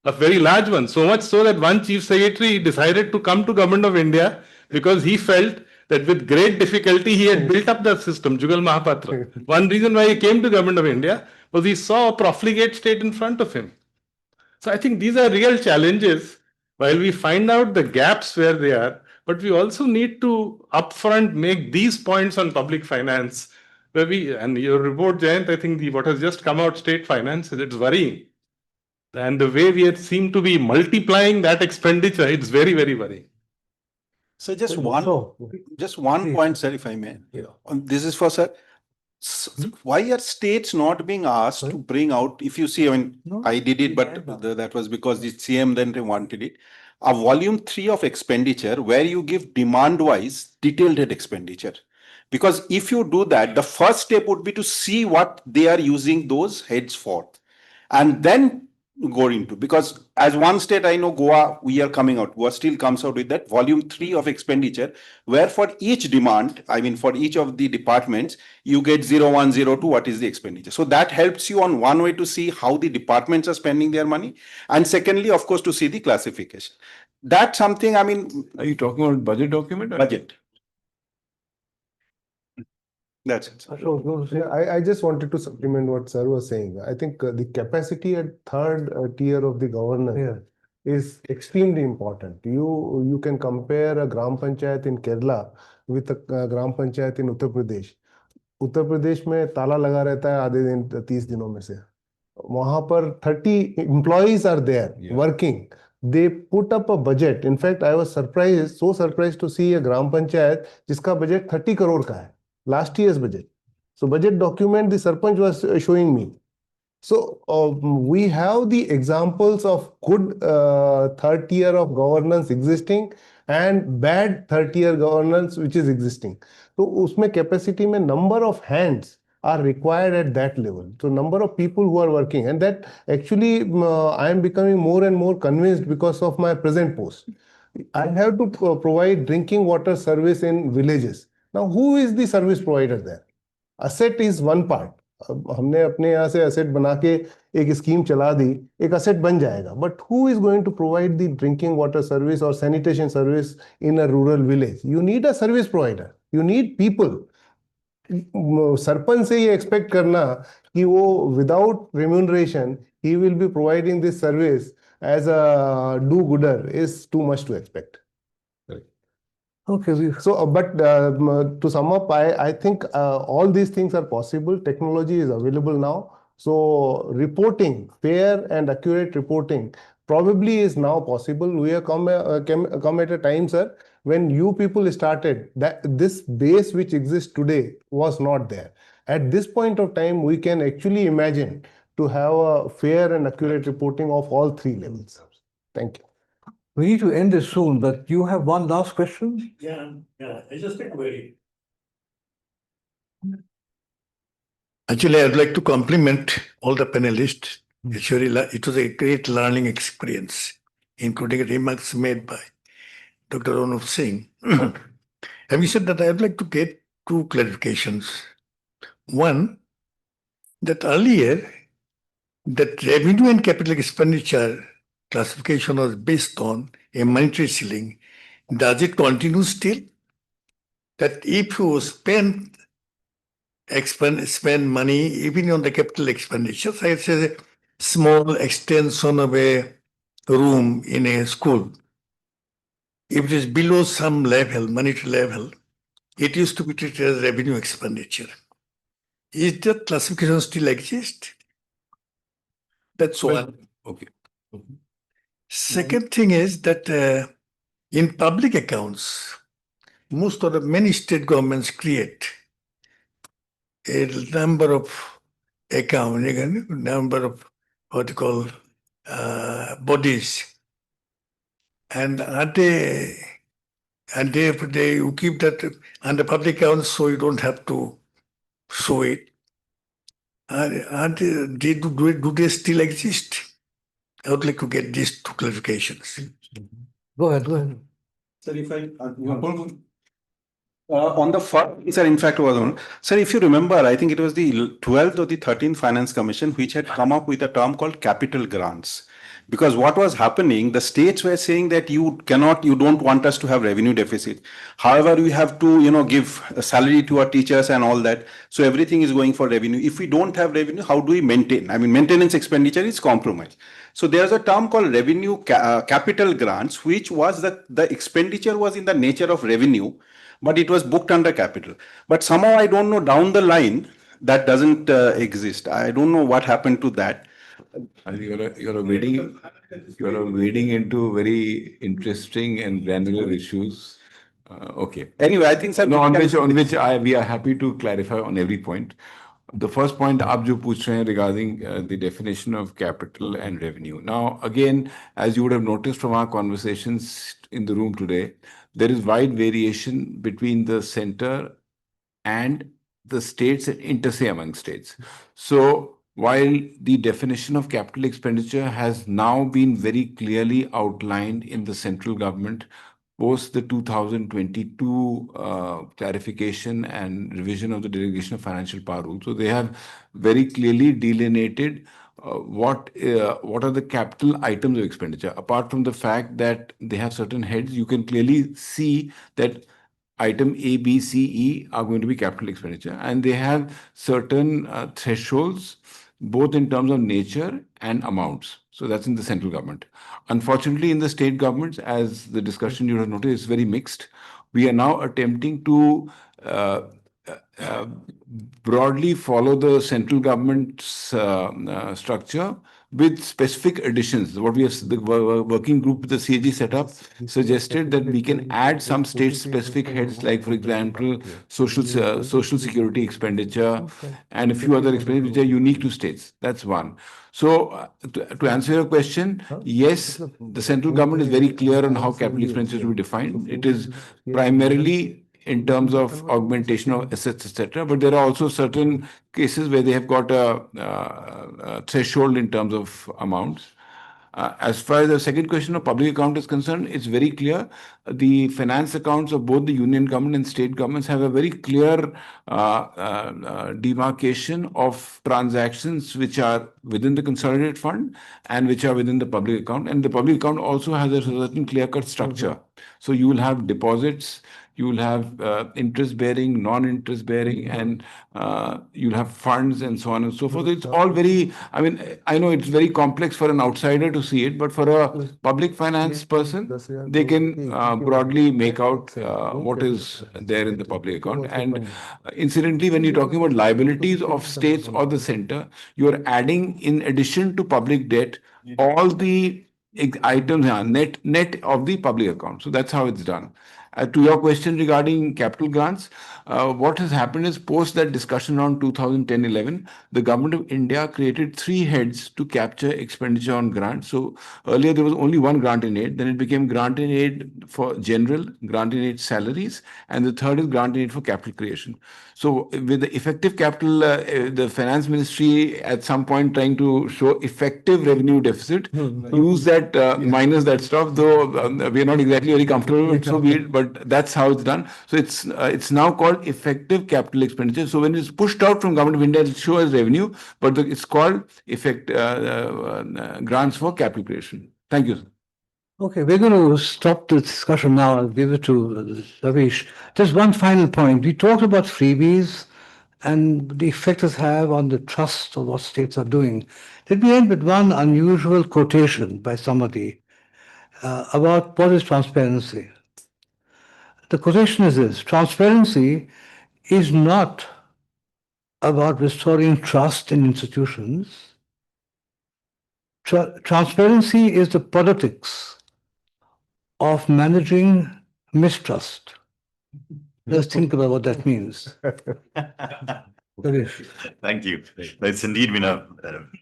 [SPEAKER 9] A very large one, so much so that one chief secretary decided to come to Government of India because he felt that with great difficulty he had built up the system, Jugal Mahapatra. One reason why he came to Government of India was he saw a profligate state in front of him. So I think these are real challenges while we find out the gaps where they are, but we also need to upfront make these points on public finance where and your report, Jayant, I think what has just come out, state finances, it's worrying. And the way we seem to be multiplying that expenditure, it's very, very worrying.
[SPEAKER 7] So just one point, sir, if I may. This is for sir. Why are states not being asked to bring out, if you see, I mean, I did it, but that was because the CM then wanted it, a volume 3 of expenditure where you give demand-wise detailed expenditure. Because if you do that, the first step would be to see what they are using those heads for. And then go into, because as one state, I know Goa, we are coming out, Goa still comes out with that volume 3 of expenditure, where for each demand, I mean, for each of the departments, you get 0102, what is the expenditure. So that helps you on one way to see how the departments are spending their money. And secondly, of course, to see the classification. That's something, I mean.
[SPEAKER 4] Are you talking about budget document?
[SPEAKER 7] Budget. That's it.
[SPEAKER 5] I just wanted to supplement what sir was saying. I think the capacity at third tier of the governance is extremely important. You can compare a Gram Panchayat in Kerala with a Gram Panchayat in Uttar Pradesh. Uttar Pradesh में ताला लगा रहता है आधे दिन 30 दिनों में से वहां पर 30 employees are there working. They put up a budget. In fact, I was so surprised to see a Gram Panchayat जिसका बजट 30 करोड़ का है. Last year's budget. So budget document the Sarpanch was showing me. So we have the examples of good third tier of governance existing and bad third tier governance which is existing. So उसमें capacity में number of hands are required at that level. So number of people who are working, and that actually I am becoming more and more convinced because of my present post. I have to provide drinking water service in villages. Now, who is the service provider there? Asset is one part. हमने अपने यहाँ से asset बना के एक scheme चला दी, एक asset बन जाएगा. But who is going to provide the drinking water service or sanitation service in a rural village? You need a service provider. You need people. Sarpanch से ये expect करना कि वो without remuneration he will be providing this service as a do-gooder is too much to expect.
[SPEAKER 2] Okay.
[SPEAKER 5] So, but to sum up, I think all these things are possible. Technology is available now. So, reporting, fair and accurate reporting probably is now possible. We have come at a time, sir, when you people started, that this base which exists today was not there. At this point of time, we can actually imagine to have a fair and accurate reporting of all 3 levels. Thank you.
[SPEAKER 2] We need to end this soon, but you have one last question?
[SPEAKER 10] Yeah, it's just a query. Actually, I'd like to compliment all the panelists. Actually, it was a great learning experience, including remarks made by Dr. Anoop Singh. Having said that, I'd like to get two clarifications. One, that earlier, that revenue and capital expenditure classification was based on a monetary ceiling. Does it continue still? That if you spend money even on the capital expenditure, say it's a small extension of a room in a school, if it is below some level, monetary level, it used to be treated as revenue expenditure. Is that classification still exist? That's one. Okay. Second thing is that in public accounts, most of the many state governments create a number of number of what you call bodies, and they you keep that under public accounts, so you don't have to show it. Do they still exist? I would like to get these two clarifications.
[SPEAKER 2] Go ahead.
[SPEAKER 7] Sir, if I on the first, sir, in fact, was on. Sir, if you remember, I think it was the 12th or the 13th Finance Commission which had come up with a term called capital grants. Because what was happening, the states were saying that you don't want us to have revenue deficit. However, we have to, give a salary to our teachers and all that. So everything is going for revenue. If we don't have revenue, how do we maintain? I mean, maintenance expenditure is compromised. So there's a term called revenue capital grants, which was the expenditure was in the nature of revenue, but it was booked under capital. But somehow I don't know, down the line that doesn't exist. I don't know what happened to that.
[SPEAKER 4] You're wading into very interesting and granular issues. Okay.
[SPEAKER 7] Anyway, I think, sir,
[SPEAKER 4] no, on which we are happy to clarify on every point. The first point आप जो पूछ रहे हैं regarding the definition of capital and revenue. Now, again, as you would have noticed from our conversations in the room today, there is wide variation between the center and the states and interstate among states. So while the definition of capital expenditure has now been very clearly outlined in the central government post the 2022 clarification and revision of the Delegation of Financial Power Rule. So they have very clearly delineated what are the capital items of expenditure. Apart from the fact that they have certain heads, you can clearly see that item A, B, C, E are going to be capital expenditure, and they have certain thresholds, both in terms of nature and amounts. So that's in the central government. Unfortunately, in the state governments, as the discussion you have noticed is very mixed, we are now attempting to broadly follow the central government's structure with specific additions. What we have, the working group the CAG set up suggested that we can add some state-specific heads, like, for example, social security expenditure and a few other expenditures which are unique to states. That's one. So to answer your question, yes, the central government is very clear on how capital expenditure will be defined. It is primarily in terms of augmentation of assets, etc. But there are also certain cases where they have got a threshold in terms of amounts. As far as the second question of public account is concerned, it's very clear. The finance accounts of both the union government and state governments have a very clear demarcation of transactions which are within the consolidated fund and which are within the public account. And the public account also has a certain clear-cut structure. So you will have deposits, you will have interest-bearing, non-interest-bearing, and you'll have funds and so on and so forth. It's all very, I mean, I know it's very complex for an outsider to see it, but for a public finance person, they can broadly make out what is there in the public account. And incidentally, when you're talking about liabilities of states or the center, you're adding, in addition to public debt, all the items are net of the public account. So that's how it's done. To your question regarding capital grants, what has happened is post that discussion around 2010-11, the government of India created 3 heads to capture expenditure on grants. So earlier there was only one grant in aid, then it became grant in aid for general, grant in aid salaries, and the third is grant in aid for capital creation. So with the effective capital, the finance ministry at some point trying to show effective revenue deficit, use that minus that stuff, though we are not exactly very comfortable with, so but that's how it's done. So it's now called effective capital expenditure. So when it's pushed out from Government of India, it'll show as revenue, but it's called grants for capital creation. Thank you, sir.
[SPEAKER 2] Okay, we're going to stop the discussion now. I'll give it to Laveesh. Just one final point. We talked about freebies and the effect it have on the trust of what states are doing. Let me end with one unusual quotation by somebody about what is transparency. The quotation is this: transparency is not about restoring trust in institutions. Transparency is the politics of managing mistrust. Let's think about what that means.
[SPEAKER 1] Thank you. It's indeed been a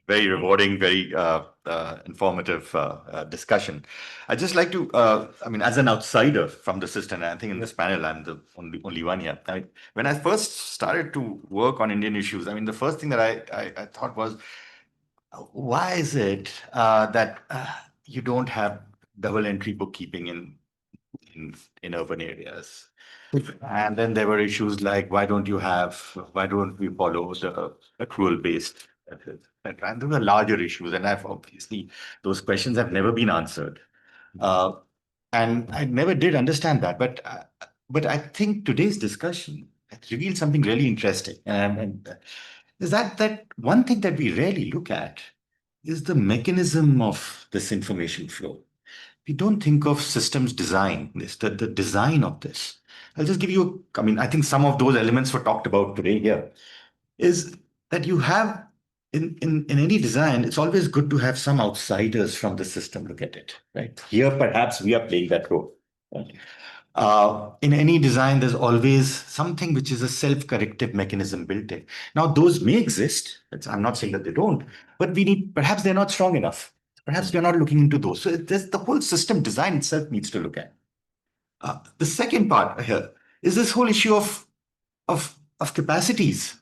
[SPEAKER 1] very rewarding, very informative discussion. I'd just like to, as an outsider from the system, and I think in this panel, I'm the only one here. When I first started to work on Indian issues, the first thing that I thought was, why is it that you don't have double entry bookkeeping in urban areas? And then there were issues like, why don't we follow the accrual based method? And there were larger issues, and those questions have never been answered. And I never did understand that, but I think today's discussion revealed something really interesting. And is that one thing that we rarely look at is the mechanism of this information flow. We don't think of systems design, the design of this. I'll just give you, I think some of those elements were talked about today here, is that you have, in any design, it's always good to have some outsiders from the system look at it, right? Here, perhaps we are playing that role. Right? In any design, there's always something which is a self-corrective mechanism built in. Now, those may exist. I'm not saying that they don't, but perhaps they're not strong enough. Perhaps we're not looking into those. So the whole system design itself needs to look at. The second part here is this whole issue of capacities.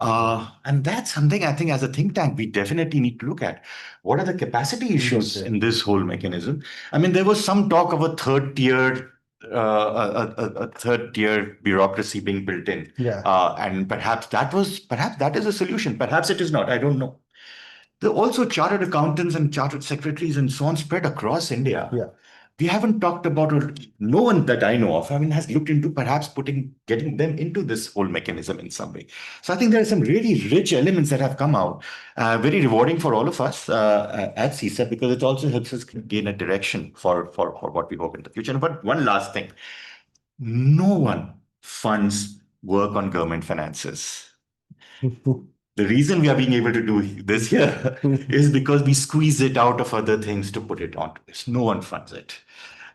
[SPEAKER 1] And that's something I think as a think tank, we definitely need to look at. What are the capacity issues in this whole mechanism? There was some talk of a third tier bureaucracy being built in.
[SPEAKER 5] Yeah.
[SPEAKER 1] And perhaps that is a solution. Perhaps it is not. I don't know. There are also chartered accountants and chartered secretaries and so on spread across India.
[SPEAKER 5] Yeah.
[SPEAKER 1] We haven't talked about, or no one that I know of, has looked into perhaps getting them into this whole mechanism in some way. So I think there are some really rich elements that have come out, very rewarding for all of us at CSEP, because it also helps us gain a direction for what we hope in the future. But one last thing, no one funds work on government finances. The reason we are being able to do this here is because we squeeze it out of other things to put it onto this. No one funds it.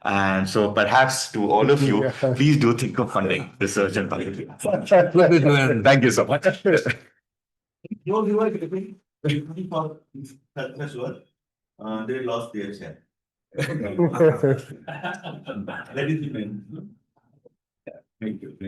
[SPEAKER 1] And so perhaps to all of you, please do think of funding research and public. Thank you so much.
[SPEAKER 7] Those who are giving for helpless work, they lost their share. That is the main. Thank you.